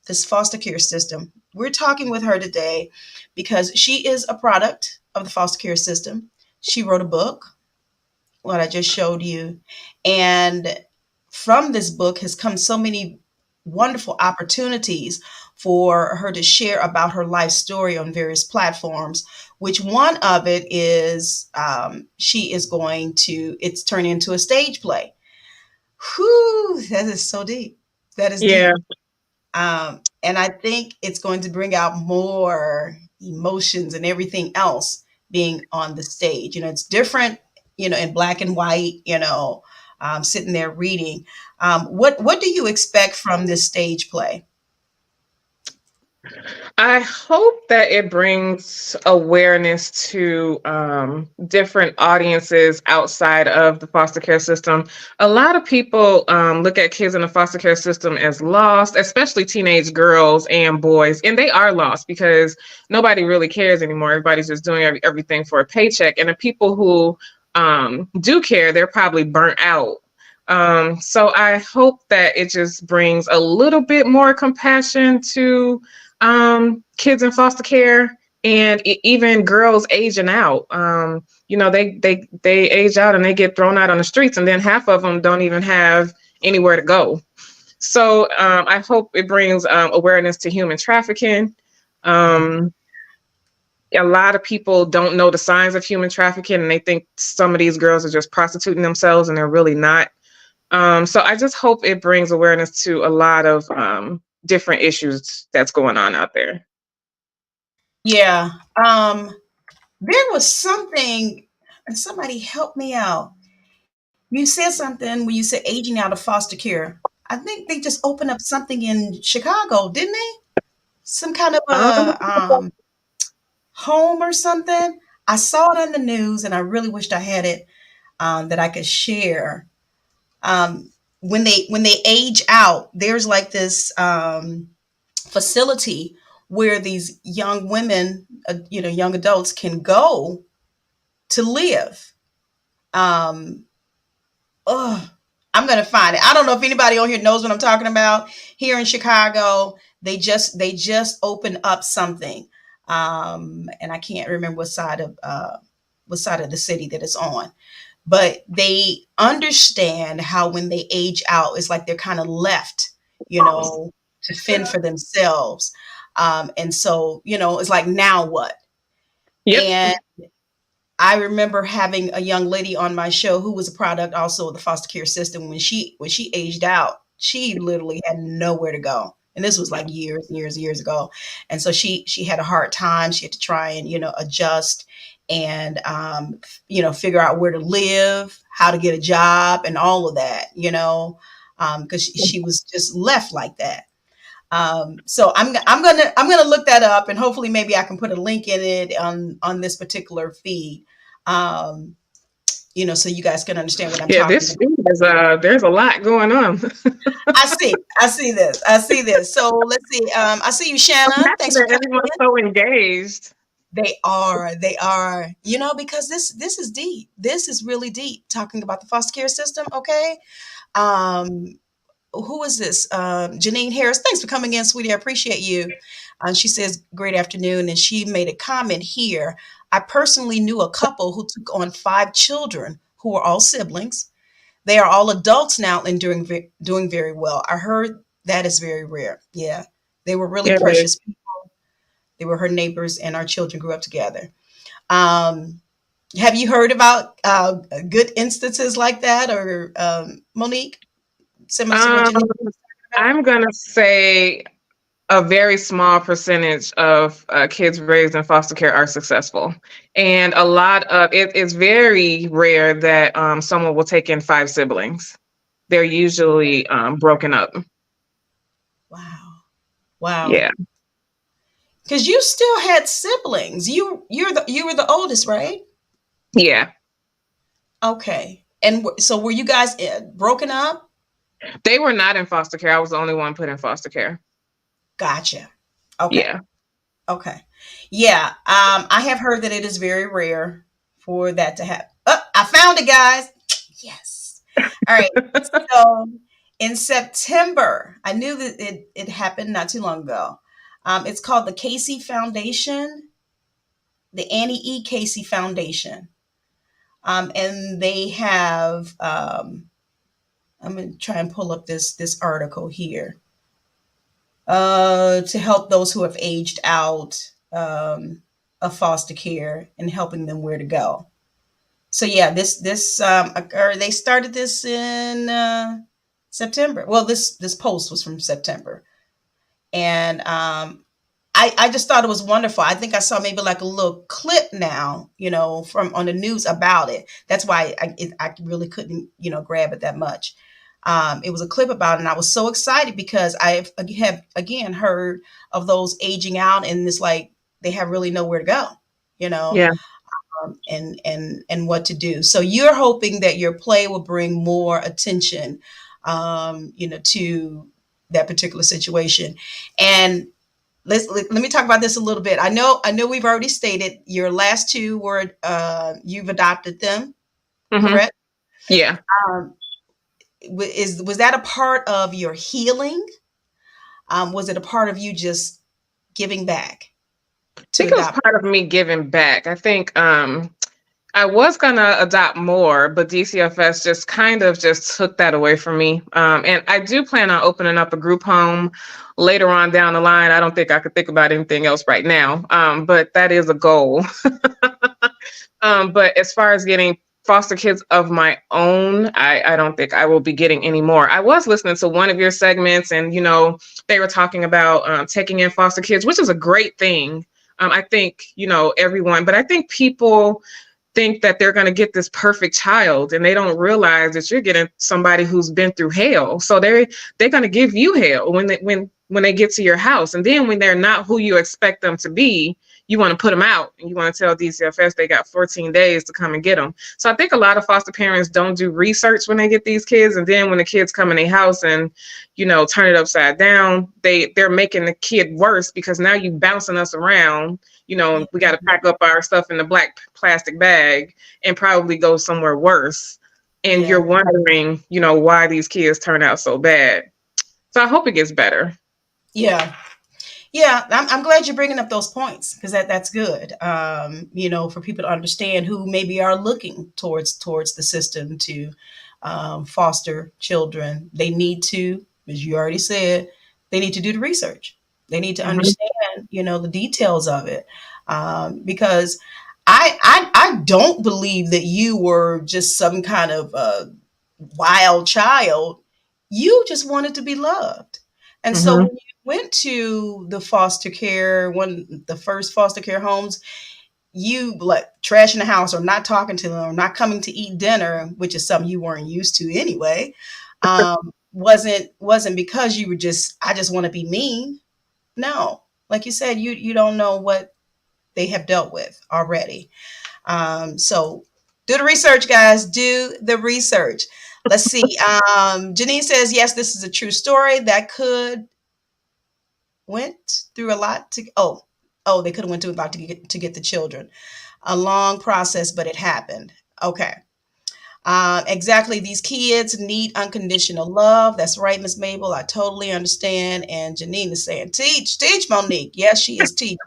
[SPEAKER 3] this foster care system. We're talking with her today because she is a product of the foster care system. She wrote a book, what I just showed you. And from this book has come so many wonderful opportunities for her to share about her life story on various platforms, which one of it is it's turned into a stage play. Whew, that is so deep. That is
[SPEAKER 4] Yeah,
[SPEAKER 3] deep. And I think it's going to bring out more emotions and everything else being on the stage. It's different, in black and white, sitting there reading. What do you expect from this stage play?
[SPEAKER 4] I hope that it brings awareness to different audiences outside of the foster care system. A lot of people look at kids in the foster care system as lost, especially teenage girls and boys, and they are lost because nobody really cares anymore. Everybody's just doing everything for a paycheck, and the people who do care, they're probably burnt out. So I hope that it just brings a little bit more compassion to kids in foster care and even girls aging out. They age out and they get thrown out on the streets, and then half of them don't even have anywhere to go. So I hope it brings awareness to human trafficking. A lot of people don't know the signs of human trafficking, and they think some of these girls are just prostituting themselves, and they're really not. So I just hope it brings awareness to a lot of different issues that's going on out there.
[SPEAKER 3] Yeah. There was something, and somebody help me out. You said something when you said aging out of foster care. I think they just opened up something in Chicago, didn't they? Some kind of
[SPEAKER 4] Um,
[SPEAKER 3] a home or something. I saw it on the news, and I really wished I had it that I could share. When they age out, there's like this facility where these young women, young adults can go to live. Um, oh, I'm gonna find it. I don't know if anybody on here knows what I'm talking about. Here in Chicago, they just opened up something, and I can't remember what side of the city that it's on. But they understand how when they age out, it's like they're kind of left, to fend for themselves. And so, it's like, now what?
[SPEAKER 4] yep.
[SPEAKER 3] And I remember having a young lady on my show who was a product also of the foster care system. When she aged out, she literally had nowhere to go. And this was like years and years and years ago. And so she had a hard time. She had to try and, adjust and, figure out where to live, how to get a job and all of that, because she was just left like that. So I'm gonna look that up, and hopefully maybe I can put a link in it on this particular feed, um, so you guys can understand what I'm
[SPEAKER 4] Yeah,
[SPEAKER 3] talking
[SPEAKER 4] this
[SPEAKER 3] about.
[SPEAKER 4] is there's a lot going on.
[SPEAKER 3] I see this. So let's see. I see you,
[SPEAKER 4] I'm
[SPEAKER 3] Shannon.
[SPEAKER 4] happy
[SPEAKER 3] Thanks for
[SPEAKER 4] that
[SPEAKER 3] coming
[SPEAKER 4] everyone's
[SPEAKER 3] in.
[SPEAKER 4] so engaged.
[SPEAKER 3] They are, because this is deep. This is really deep. Talking about the foster care system. Okay. Um, who is this? Janine Harris. Thanks for coming in, sweetie. I appreciate you. She says, great afternoon. And she made a comment here. I personally knew a couple who took on 5 children who were all siblings. They are all adults now and doing very well. I heard that is very rare. Yeah. They were really
[SPEAKER 4] Yeah, it is.
[SPEAKER 3] precious people. They were her neighbors, and our children grew up together. Um, have you heard about good instances like that, or Monique, similar to what
[SPEAKER 4] Um,
[SPEAKER 3] Janine about?
[SPEAKER 4] I'm gonna say a very small percentage of kids raised in foster care are successful, and a lot of it's very rare that someone will take in 5 siblings. They're usually broken up.
[SPEAKER 3] Wow. Wow.
[SPEAKER 4] Yeah,
[SPEAKER 3] Because you still had siblings. You were the oldest, right?
[SPEAKER 4] yeah.
[SPEAKER 3] Okay. And so were you guys broken up?
[SPEAKER 4] They were not in foster care. I was the only one put in foster care.
[SPEAKER 3] Gotcha. Okay.
[SPEAKER 4] Yeah.
[SPEAKER 3] Okay. Yeah. I have heard that it is very rare for that to happen. Oh, I found it, guys. Yes. All right. So in September, I knew that it happened not too long ago. It's called the Casey Foundation, the Annie E. Casey Foundation. And they have, I'm going to try and pull up this article here, to help those who have aged out of foster care and helping them where to go. So yeah, this or they started this in September. Well, this post was from September, And I just thought it was wonderful. I think I saw maybe like a little clip now, from on the news about it. That's why I really couldn't, grab it that much. It was a clip about it, and I was so excited because I have again heard of those aging out, and it's like they have really nowhere to go, you know,
[SPEAKER 4] Yeah.
[SPEAKER 3] and what to do. So you're hoping that your play will bring more attention, to that particular situation. And let me talk about this a little bit. I know we've already stated your last two were you've adopted them,
[SPEAKER 4] Hmm.
[SPEAKER 3] correct?
[SPEAKER 4] Yeah.
[SPEAKER 3] Um, was that a part of your healing? Was it a part of you just giving back
[SPEAKER 4] I
[SPEAKER 3] to
[SPEAKER 4] think it was
[SPEAKER 3] adopt?
[SPEAKER 4] part of me giving back. I think I was gonna adopt more, but DCFS just kind of just took that away from me. And I do plan on opening up a group home later on down the line. I don't think I could think about anything else right now, but that is a goal. But as far as getting foster kids of my own, I don't think I will be getting any more. I was listening to one of your segments, and they were talking about taking in foster kids, which is a great thing. I think everyone, but I think people think that they're going to get this perfect child, and they don't realize that you're getting somebody who's been through hell. So they're going to give you hell when they get to your house, and then when they're not who you expect them to be, you want to put them out, and you want to tell DCFS they got 14 days to come and get them. So I think a lot of foster parents don't do research when they get these kids, and then when the kids come in their house and turn it upside down, they're making the kid worse because now you bouncing us around. We got to pack up our stuff in the black plastic bag and probably go somewhere worse. And
[SPEAKER 3] Yeah,
[SPEAKER 4] you're wondering, why these kids turn out so bad. So I hope it gets better.
[SPEAKER 3] yeah. Yeah, I'm glad you're bringing up those points because that's good. For people to understand who maybe are looking towards the system to foster children. They need to, as you already said, they need to do the research. They need to
[SPEAKER 4] Hmm.
[SPEAKER 3] understand, the details of it, because I don't believe that you were just some kind of wild child. You just wanted to be loved. And so
[SPEAKER 4] Hmm.
[SPEAKER 3] when you went to the first foster care homes, you like trashing the house or not talking to them or not coming to eat dinner, which is something you weren't used to anyway, wasn't because you were I just want to be mean. No, like you said, you don't know what they have dealt with already. So do the research, guys. Do the research. Let's see. Janine says, yes, this is a true story. That could went through a lot to they could have went through a lot to get the children. A long process, but it happened. Okay. Exactly. These kids need unconditional love. That's right, Miss Mabel. I totally understand. And Janine is saying, teach, Monique. Yes, she is teaching.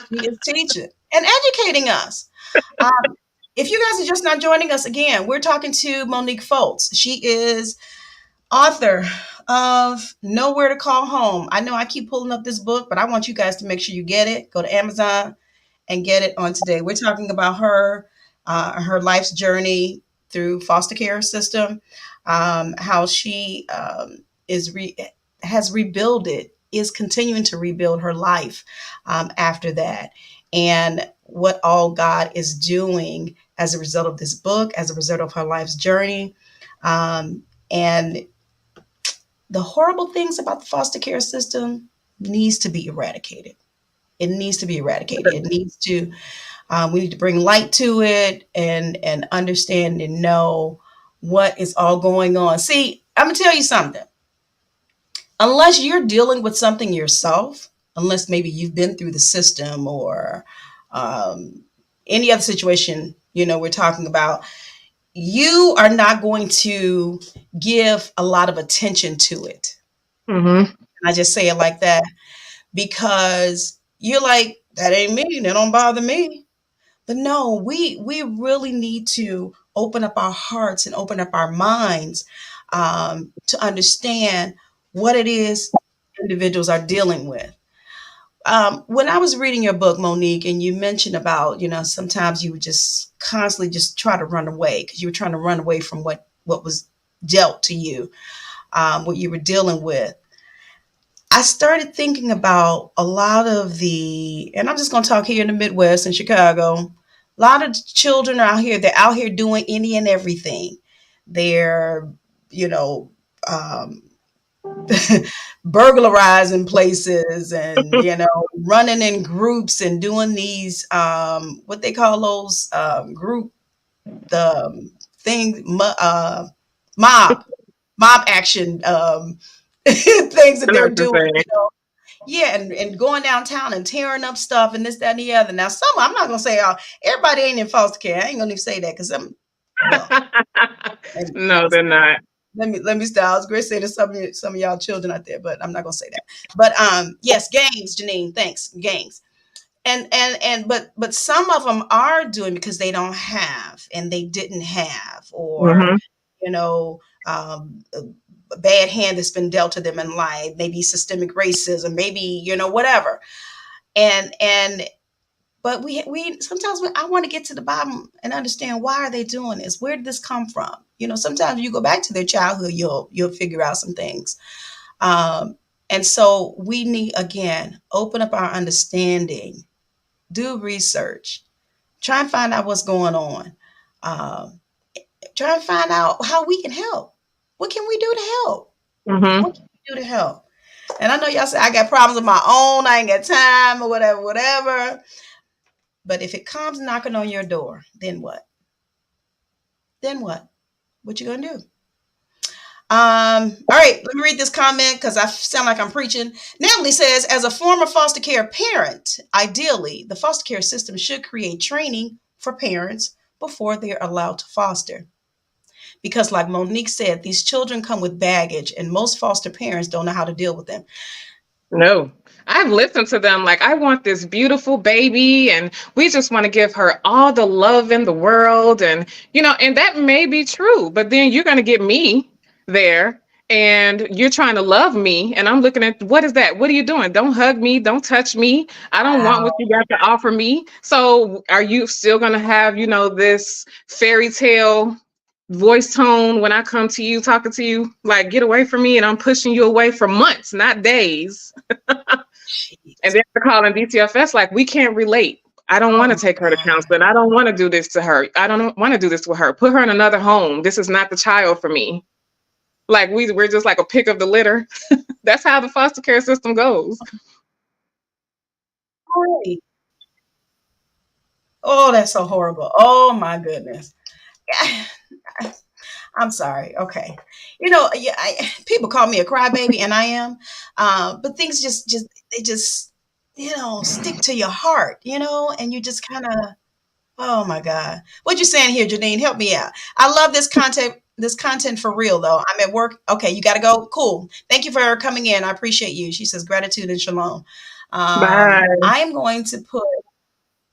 [SPEAKER 3] She is teaching and educating us. Um, if you guys are just not joining us again, we're talking to Monique Fultz. She is author of Nowhere to Call Home. I know I keep pulling up this book, but I want you guys to make sure you get it. Go to Amazon and get it on today. We're talking about her life's journey through foster care system, how she is has rebuilded, is continuing to rebuild her life after that, and what all God is doing as a result of this book, as a result of her life's journey, and the horrible things about the foster care system needs to be eradicated. It needs to be eradicated. It needs to. We need to bring light to it and understand and know what is all going on. See, I'm gonna tell you something. Unless you're dealing with something yourself, unless maybe you've been through the system or um, any other situation, we're talking about, you are not going to give a lot of attention to it.
[SPEAKER 4] Hmm.
[SPEAKER 3] I just say it like that because you're like, that ain't me. That don't bother me. But no, we really need to open up our hearts and open up our minds to understand what it is individuals are dealing with. When I was reading your book, Monique, and you mentioned about, sometimes you would just constantly just try to run away because you were trying to run away from what was dealt to you, what you were dealing with. I started thinking about a lot of and I'm just going to talk here in the Midwest in Chicago. A lot of children are out here. They're out here doing any and everything. They're, you know, um, burglarizing places and, running in groups and doing these, what they call those group, the thing, mob, mob action things that
[SPEAKER 4] I know
[SPEAKER 3] they're
[SPEAKER 4] what you're
[SPEAKER 3] doing,
[SPEAKER 4] saying.
[SPEAKER 3] Yeah, and going downtown and tearing up stuff and this, that, and the other. Now, I'm not gonna say everybody ain't in foster care. I ain't gonna even say that because well, let me,
[SPEAKER 4] No, they're not.
[SPEAKER 3] let me stop. I was going to say to some of y'all children out there, but I'm not gonna say that. But yes, gangs, Janine, thanks, gangs, but some of them are doing because they don't have and they didn't have, or
[SPEAKER 4] Hmm.
[SPEAKER 3] you know, a bad hand that's been dealt to them in life, maybe systemic racism, maybe, whatever. And but we sometimes I want to get to the bottom and understand, why are they doing this? Where did this come from? Sometimes you go back to their childhood, you'll figure out some things. And so we need, again, open up our understanding, do research, try and find out what's going on. Um, Try and find out how we can help. What can we do to help?
[SPEAKER 4] Hmm.
[SPEAKER 3] What can we do to help? And I know y'all say I got problems of my own, I ain't got time or whatever, whatever. But if it comes knocking on your door, then what? Then what? What you gonna do? All right, let me read this comment because I sound like I'm preaching. Natalie says, as a former foster care parent, ideally, the foster care system should create training for parents before they're allowed to foster. Because, like Monique said, these children come with baggage, and most foster parents don't know how to deal with them.
[SPEAKER 4] No, I've listened to them like, I want this beautiful baby, and we just want to give her all the love in the world. And that may be true, but then you're going to get me there and you're trying to love me. And I'm looking at, what is that? What are you doing? Don't hug me. Don't touch me. I don't want what
[SPEAKER 3] Wow.
[SPEAKER 4] you got to offer me. So are you still going to have, this fairy tale voice tone when I come to you, talking to you, like, get away from me, and I'm pushing you away for months, not days. And
[SPEAKER 3] Jeez.
[SPEAKER 4] then they're calling DCFS like, we can't relate. I don't
[SPEAKER 3] Oh
[SPEAKER 4] want to
[SPEAKER 3] my
[SPEAKER 4] take her to
[SPEAKER 3] God.
[SPEAKER 4] counseling. I don't want to do this to her. I don't want to do this to her. Put her in another home. This is not the child for me. Like, we're just like a pick of the litter. That's how the foster care system goes.
[SPEAKER 3] Right. Oh, that's so horrible. Oh my goodness. I'm sorry. Okay. Yeah, people call me a crybaby, and I am. But things they just, stick to your heart, and you just kind of, oh my God. What you saying here, Janine? Help me out. I love this content. This content for real though. I'm at work. Okay, you got to go. Cool. Thank you for coming in. I appreciate you. She says gratitude and shalom.
[SPEAKER 4] Bye.
[SPEAKER 3] I am going to put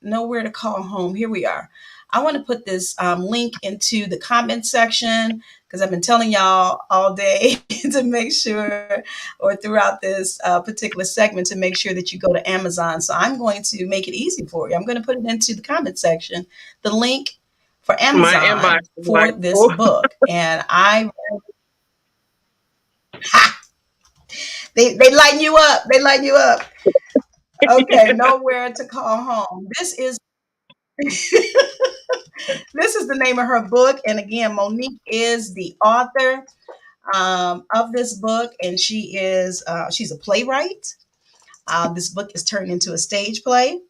[SPEAKER 3] nowhere to call home. Here we are. I want to put this link into the comment section because I've been telling y'all all day to make sure, or throughout this particular segment, to make sure that you go to Amazon. So I'm going to make it easy for you. I'm going to put it into the comment section, the link for
[SPEAKER 4] My inbox
[SPEAKER 3] Amazon
[SPEAKER 4] is
[SPEAKER 3] for
[SPEAKER 4] like,
[SPEAKER 3] this
[SPEAKER 4] oh.
[SPEAKER 3] book. And ha, they lighten you up. They lighten you up. Okay, nowhere to call home. This is the name of her book. And again, Monique is the author of this book, and she's a playwright. This book is turned into a stage play.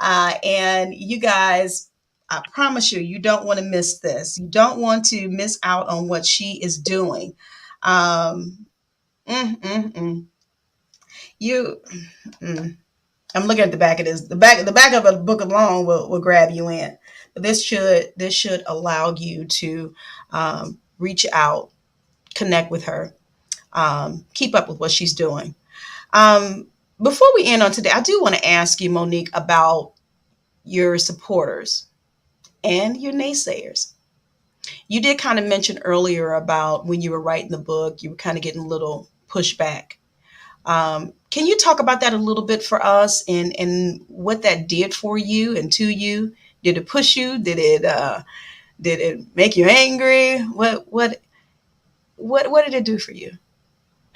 [SPEAKER 3] And you guys, I promise you, you don't want to miss this. You don't want to miss out on what she is doing. Um, mm, mm, mm. You, mm. I'm looking at the back of this. The back of a book alone will grab you in. But this should allow you to reach out, connect with her, keep up with what she's doing. Um, Before we end on today, I do want to ask you, Monique, about your supporters and your naysayers. You did kind of mention earlier about when you were writing the book, you were kind of getting a little pushback. Can you talk about that a little bit for us, and what that did for you and to you? Did it push you? Did it make you angry? What did it do for you?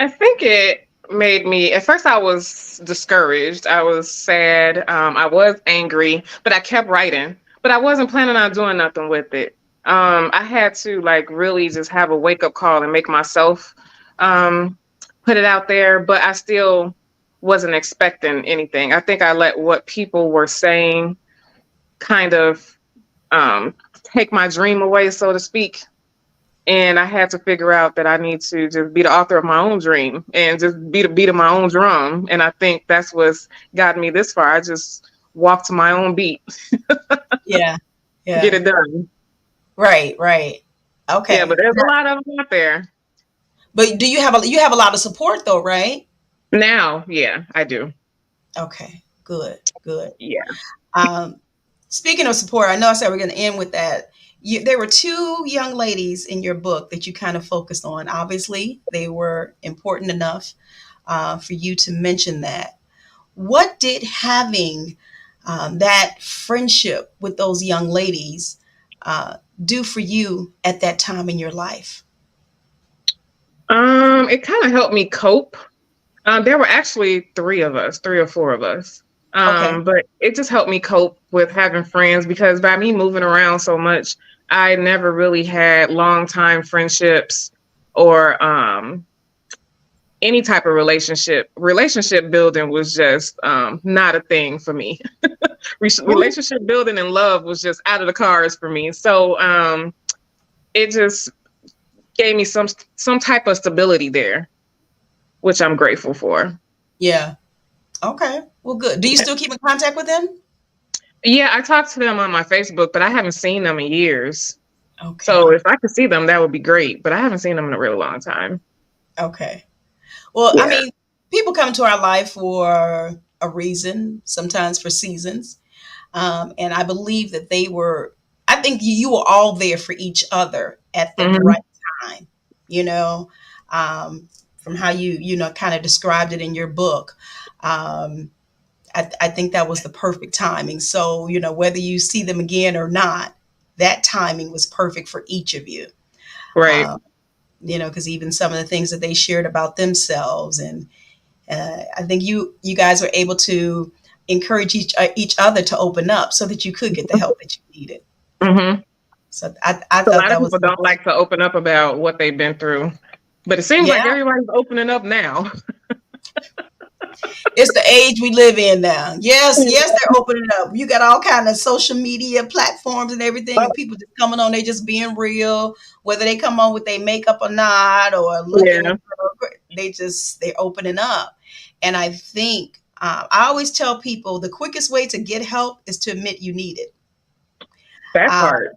[SPEAKER 4] I think it made me, at first I was discouraged. I was sad. I was angry, but I kept writing. But I wasn't planning on doing nothing with it. I had to like really just have a wake up call and make myself um, put it out there. But I still wasn't expecting anything. I think I let what people were saying kind of take my dream away, so to speak. And I had to figure out that I need to just be the author of my own dream and just be the beat of my own drum. And I think that's what's gotten me this far. I just walk to my own beat,
[SPEAKER 3] Yeah.
[SPEAKER 4] get
[SPEAKER 3] Yeah.
[SPEAKER 4] it done.
[SPEAKER 3] Right. Right.
[SPEAKER 4] Yeah, but
[SPEAKER 3] Okay.
[SPEAKER 4] there's a lot of them out there.
[SPEAKER 3] But do you have a lot of support though, right?
[SPEAKER 4] Now, yeah, I do.
[SPEAKER 3] Okay. Good. Good.
[SPEAKER 4] Yeah.
[SPEAKER 3] Um, Speaking of support, I know I said we're going to end with that. There were two young ladies in your book that you kind of focused on. Obviously, they were important enough for you to mention that. What did having that friendship with those young ladies do for you at that time in your life?
[SPEAKER 4] It kind of helped me cope. There were actually three or four of us.
[SPEAKER 3] Okay.
[SPEAKER 4] But it just helped me cope with having friends because by me moving around so much, I never really had long time friendships or any type of relationship. Relationship building was just not a thing for me.
[SPEAKER 3] Mhm.
[SPEAKER 4] Relationship building and love was just out of the cards for me. So it just gave me some type of stability there, which I'm grateful for.
[SPEAKER 3] Yeah. Okay. Well, good. Do you still keep in contact with them?
[SPEAKER 4] Yeah, I talked to them on my Facebook, but I haven't seen them in years. So
[SPEAKER 3] Okay.
[SPEAKER 4] if I could see them, that would be great. But I haven't seen them in a really long time.
[SPEAKER 3] Okay. Well, I
[SPEAKER 4] Yeah.
[SPEAKER 3] mean, people come to our life for a reason, sometimes for seasons. And I believe that I think you were all there for each other at the
[SPEAKER 4] Hmm.
[SPEAKER 3] right time, you know, from how kind of described it in your book. Um, I think that was the perfect timing. So, whether you see them again or not, that timing was perfect for each of you.
[SPEAKER 4] Right.
[SPEAKER 3] Um, because even some of the things that they shared about themselves, and I think you guys were able to encourage each other to open up so that you could get the help that you needed.
[SPEAKER 4] Hmm.
[SPEAKER 3] So I
[SPEAKER 4] A
[SPEAKER 3] thought
[SPEAKER 4] lot of
[SPEAKER 3] that was
[SPEAKER 4] people don't like to open up about what they've been through, but it seems like
[SPEAKER 3] yeah.
[SPEAKER 4] everybody's opening up now.
[SPEAKER 3] It's the age we live in now. Yes, yes, they're opening up. You got all kind of social media platforms and everything, and people just coming on. They just being real, whether they come on with their makeup or not, or looking.
[SPEAKER 4] Yeah.
[SPEAKER 3] They're opening up, and I think I always tell people the quickest way to get help is to admit you need it.
[SPEAKER 4] That
[SPEAKER 3] Uh,
[SPEAKER 4] part.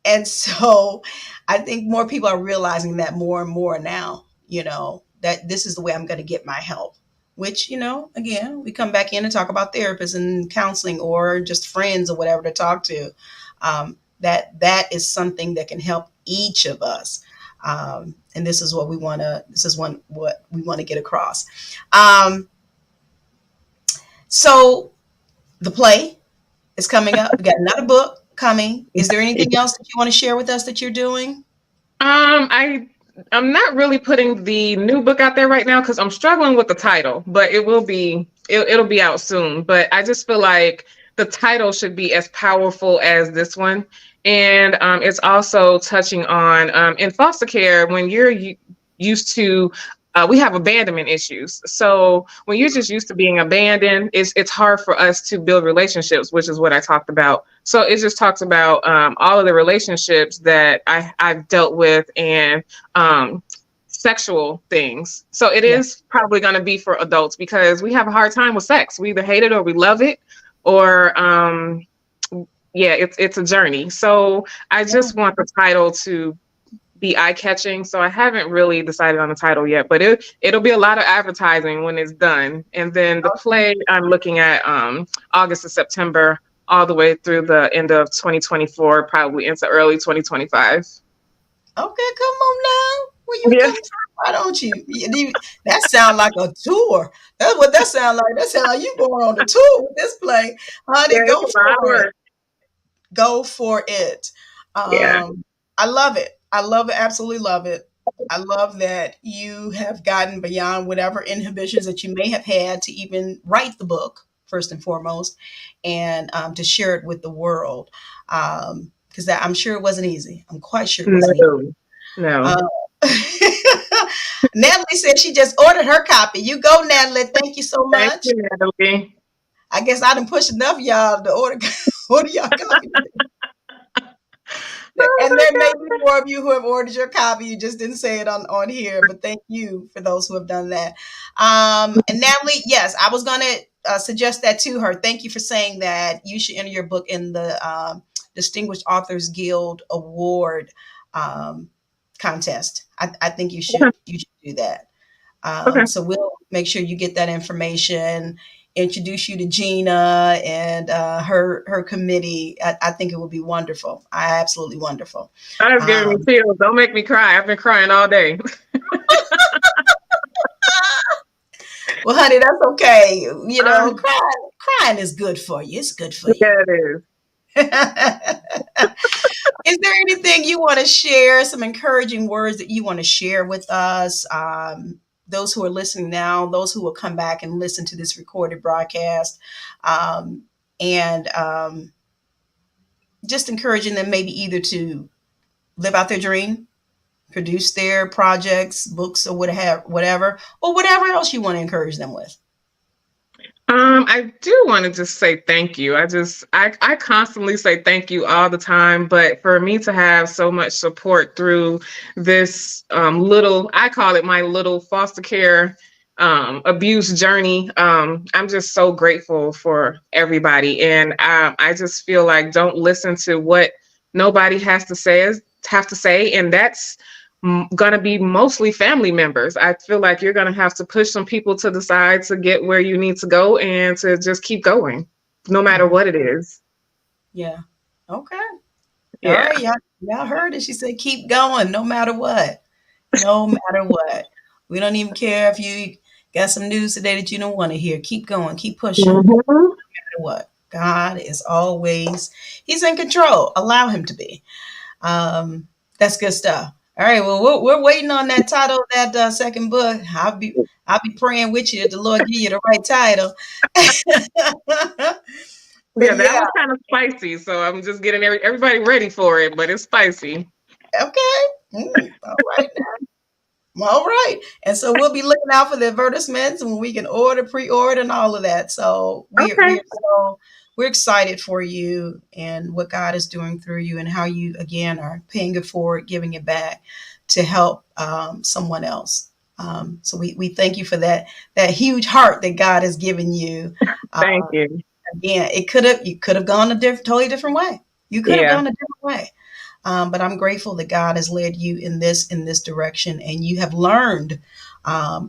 [SPEAKER 3] and so, I think more people are realizing that more and more now. That this is the way I'm going to get my help. Which, again, we come back in and talk about therapists and counseling or just friends or whatever to talk to. That is something that can help each of us. And this is what we want to. This is what we want to get across. Um, so the play is coming up. We got another book coming. Is there anything else that you want to share with us that you're doing?
[SPEAKER 4] I'm not really putting the new book out there right now because I'm struggling with the title, but it'll be out soon. But I just feel like the title should be as powerful as this one, and it's also touching on in foster care when you're used to. We have abandonment issues. So when you're just used to being abandoned, it's hard for us to build relationships, which is what I talked about. So it just talks about all of the relationships that I've dealt with and sexual things. So it
[SPEAKER 3] Yeah.
[SPEAKER 4] is probably going to be for adults because we have a hard time with sex. We either hate it or we love it, or yeah, it's a journey. So I
[SPEAKER 3] Yeah.
[SPEAKER 4] just want the title to be eye catching. So I haven't really decided on the title yet, but it'll be a lot of advertising when it's done. And then the
[SPEAKER 3] Okay.
[SPEAKER 4] play I'm looking at August to September all the way through the end of 2024, probably into early 2025.
[SPEAKER 3] Okay, come on now. Where you
[SPEAKER 4] Yeah.
[SPEAKER 3] come from? Why don't you? That sound like a tour. That's what that sound like. That sound like you going on the tour with this play.
[SPEAKER 4] Yeah,
[SPEAKER 3] Honey,
[SPEAKER 4] it's
[SPEAKER 3] go
[SPEAKER 4] a lot of
[SPEAKER 3] for it.
[SPEAKER 4] work.
[SPEAKER 3] Go for it.
[SPEAKER 4] Yeah.
[SPEAKER 3] I love it. I love it. Absolutely love it. I love that you have gotten beyond whatever inhibitions that you may have had to even write the book, first and foremost, and to share it with the world. Because that I'm sure it wasn't easy. I'm quite sure it wasn't easy.
[SPEAKER 4] No, no.
[SPEAKER 3] Uh, Natalie said she just ordered her copy. You go, Natalie. Thank you so
[SPEAKER 4] Thank
[SPEAKER 3] much.
[SPEAKER 4] you, Natalie.
[SPEAKER 3] I guess I didn't push enough of y'all to order order y'all copy.
[SPEAKER 4] Oh
[SPEAKER 3] And
[SPEAKER 4] my
[SPEAKER 3] there may
[SPEAKER 4] God.
[SPEAKER 3] be more of you who have ordered your copy. You just didn't say it on here, but thank you for those who have done that. And Natalie, yes, I was going to suggest that to her. Thank you for saying that you should enter your book in the Distinguished Authors Guild Award um, contest. I think you should do that.
[SPEAKER 4] Okay.
[SPEAKER 3] So we'll make sure you get that information, introduce you to Gina and her committee. I think it would be wonderful. Absolutely wonderful.
[SPEAKER 4] That's giving me
[SPEAKER 3] Um,
[SPEAKER 4] chills. Don't make me cry. I've been crying all day.
[SPEAKER 3] well, honey, that's okay. You
[SPEAKER 4] Uh,
[SPEAKER 3] know, crying is good for you. It's good for you.
[SPEAKER 4] yeah, it is.
[SPEAKER 3] Is there anything you want to share? Some encouraging words that you want to share with us? Those who are listening now, those who will come back and listen to this recorded broadcast, um, and just encouraging them maybe either to live out their dream, produce their projects, books, or whatever, or whatever else you want to encourage them with.
[SPEAKER 4] I do want to just say thank you. I constantly say thank you all the time, but for me to have so much support through this little, I call it my little foster care abuse journey. I'm just so grateful for everybody, and I just feel like don't listen to what nobody have to say, and that's going to be mostly family members. I feel like you're going to have to push some people to the side to get where you need to go and to just keep going, no matter
[SPEAKER 3] Mhm.
[SPEAKER 4] what it is.
[SPEAKER 3] Yeah. Okay. All
[SPEAKER 4] Yeah.
[SPEAKER 3] right. Y'all heard it. She said, keep going no matter what. No matter what. We don't even care if you got some news today that you don't want to hear. Keep going. Keep pushing. No
[SPEAKER 4] Mhm.
[SPEAKER 3] matter what. God is always, He's in control. Allow Him to be. That's good stuff. All right. Well, we're waiting on that title of that second book. I'll be praying with you that the Lord give you the right title. But
[SPEAKER 4] Yeah, that
[SPEAKER 3] yeah,
[SPEAKER 4] was kind of spicy, so I'm just getting everybody ready for it, but it's spicy.
[SPEAKER 3] okay. All right. All right. And so we'll be looking out for the advertisements when we can order, pre-order, and all of that. So
[SPEAKER 4] Okay.
[SPEAKER 3] we're excited for you and what God is doing through you and how you again are paying it forward, giving it back to help someone else. So we thank you for that huge heart that God has given you. Uh,
[SPEAKER 4] Thank you.
[SPEAKER 3] Again, you could have gone a totally different way. You could have
[SPEAKER 4] Yeah.
[SPEAKER 3] gone a different way. But I'm grateful that God has led you in this direction, and you have learned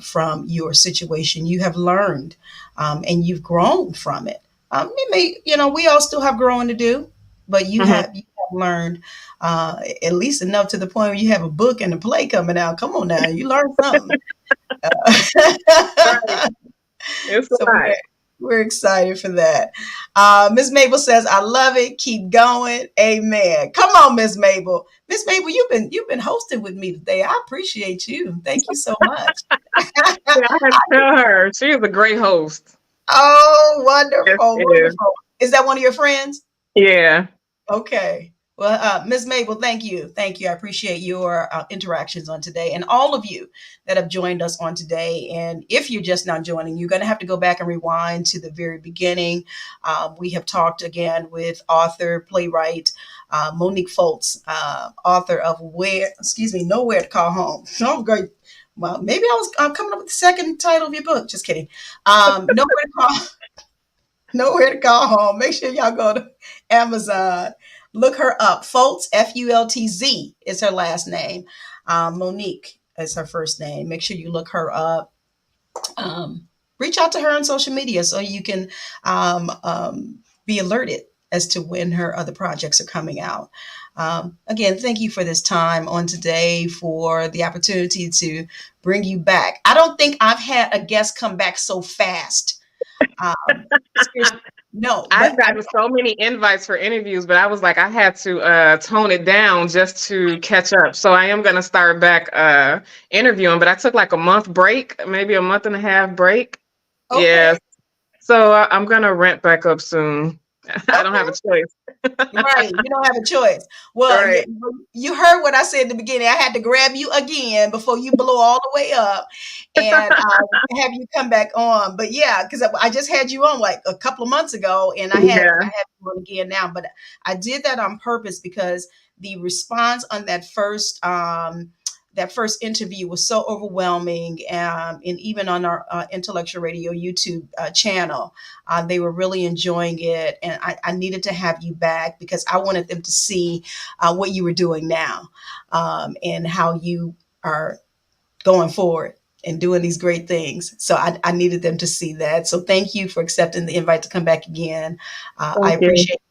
[SPEAKER 3] from your situation. You have learned, and you've grown from it. We all still have growing to do, but you
[SPEAKER 4] Mhm.
[SPEAKER 3] have learned at least enough to the point where you have a book and a play coming out. Come on now, you learned something.
[SPEAKER 4] Right. It's a
[SPEAKER 3] So
[SPEAKER 4] lot.
[SPEAKER 3] we're excited for that. Miss Mabel says, "I love it. Keep going. Amen." Come on, Miss Mabel. Miss Mabel, you've been hosting with me today. I appreciate you. Thank you so much.
[SPEAKER 4] Yeah, I had to tell her. She is a great host.
[SPEAKER 3] Oh,
[SPEAKER 4] Yes,
[SPEAKER 3] wonderful,
[SPEAKER 4] it is.
[SPEAKER 3] wonderful. Is that one of your friends?
[SPEAKER 4] Yeah.
[SPEAKER 3] Okay. Well, Ms. Mabel, thank you. Thank you. I appreciate your interactions on today and all of you that have joined us on today. And if you're just now joining, you're going to have to go back and rewind to the very beginning. We have talked again with author, playwright, Monique Fultz, author of Nowhere to Call Home. Oh, great. Well, maybe I'm coming up with the second title of your book. Just kidding. Nowhere to call home. Make sure y'all go to Amazon. Look her up. Fultz, Fultz is her last name. Monique is her first name. Make sure you look her up. Reach out to her on social media so you can be alerted as to when her other projects are coming out. Again, thank you for this time on today, for the opportunity to bring you back. I don't think I've had a guest come back so fast Seriously, no, but
[SPEAKER 4] I've gotten so many invites for interviews, but I was like, I had to tone it down just to catch up. So I am going to start back interviewing, but I took like a month break, maybe a month and a half break.
[SPEAKER 3] okay,
[SPEAKER 4] Yeah. So I'm going to ramp back up soon. I don't
[SPEAKER 3] okay.
[SPEAKER 4] have a choice.
[SPEAKER 3] Right, you don't have a choice. Well,
[SPEAKER 4] Right.
[SPEAKER 3] you heard what I said in the beginning. I had to grab you again before you blow all the way up, and have you come back on. But yeah, because I just had you on like a couple of months ago, and I
[SPEAKER 4] Yeah.
[SPEAKER 3] have you on again now. But I did that on purpose because the response on that first interview was so overwhelming, and even on our Intellectual Radio YouTube channel. They were really enjoying it, and I needed to have you back because I wanted them to see what you were doing now, and how you are going forward and doing these great things. So I needed them to see that. So thank you for accepting the invite to come back again. I
[SPEAKER 4] Thank you.
[SPEAKER 3] appreciate it.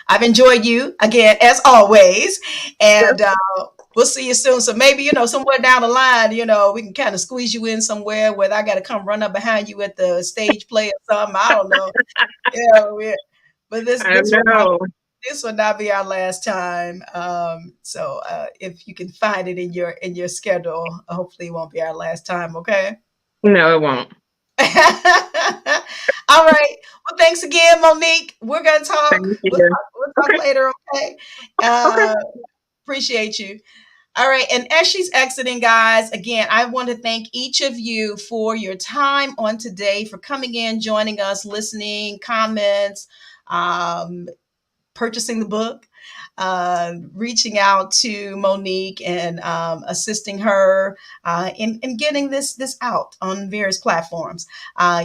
[SPEAKER 3] I've enjoyed you again, as always. And we'll see you soon. So maybe, somewhere down the line, we can kind of squeeze you in somewhere where I got to come run up behind you at the stage play or something. I don't know. But
[SPEAKER 4] I know.
[SPEAKER 3] this will not be our last time. So if you can find it in your schedule, hopefully it won't be our last time. Okay.
[SPEAKER 4] No, it won't.
[SPEAKER 3] All right. Well, thanks again, Monique. We're gonna talk.
[SPEAKER 4] Thank
[SPEAKER 3] We'll
[SPEAKER 4] you.
[SPEAKER 3] talk, we'll talk
[SPEAKER 4] Okay.
[SPEAKER 3] later. Okay.
[SPEAKER 4] Okay.
[SPEAKER 3] Appreciate you. All right. And as she's exiting, guys, again, I want to thank each of you for your time on today, for coming in, joining us, listening, comments, um, purchasing the book, reaching out to Monique and assisting her in getting this out on various platforms.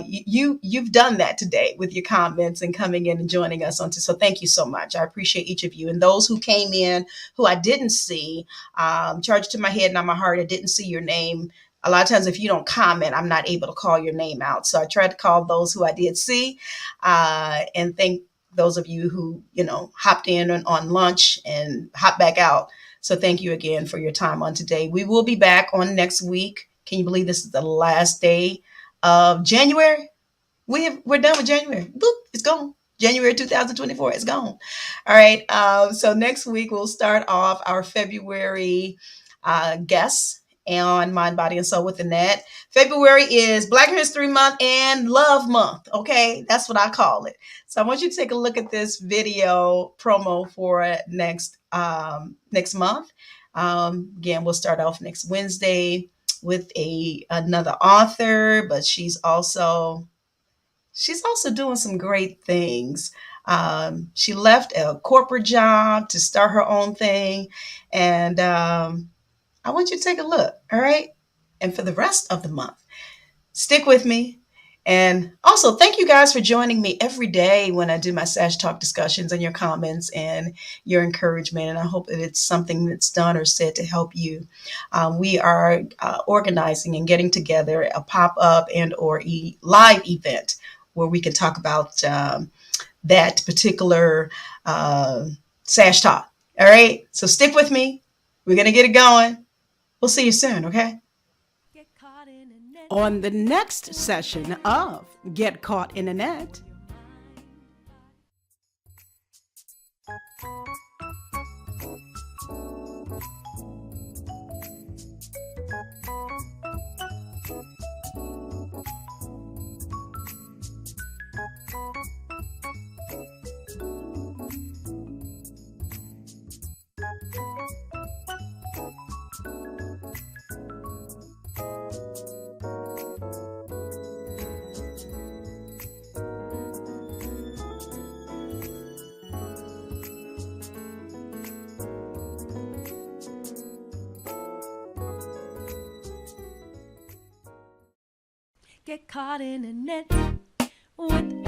[SPEAKER 3] You've done that today with your comments and coming in and joining us on. So thank you so much. I appreciate each of you, and those who came in who I didn't see. Charge to my head, not my heart. I didn't see your name. A lot of times, if you don't comment, I'm not able to call your name out. So I tried to call those who I did see, and thank those of you who, hopped in on lunch and hopped back out. So thank you again for your time on today. We will be back on next week. Can you believe this is the last day of January? We're done with January. Boop, it's gone. January 2024, it's gone. All right. So next week we'll start off our February guests on Mind, Body, and Soul with Anet. February is Black History Month and Love Month. Okay, that's what I call it. So I want you to take a look at this video promo for next month. Again, we'll start off next Wednesday with another author, but she's also doing some great things. She left a corporate job to start her own thing, and I want you to take a look. All right, and for the rest of the month, stick with me. And also, thank you guys for joining me every day when I do my Sash Talk discussions and your comments and your encouragement. And I hope that it's something that's done or said to help you. We are organizing and getting together a pop-up and or live event where we can talk about that particular Sash Talk. All right, so stick with me. We're going to get it going. We'll see you soon, okay?
[SPEAKER 2] Get caught in a net.
[SPEAKER 1] On the next session of Get Caught in a Net.
[SPEAKER 2] Get caught in a net with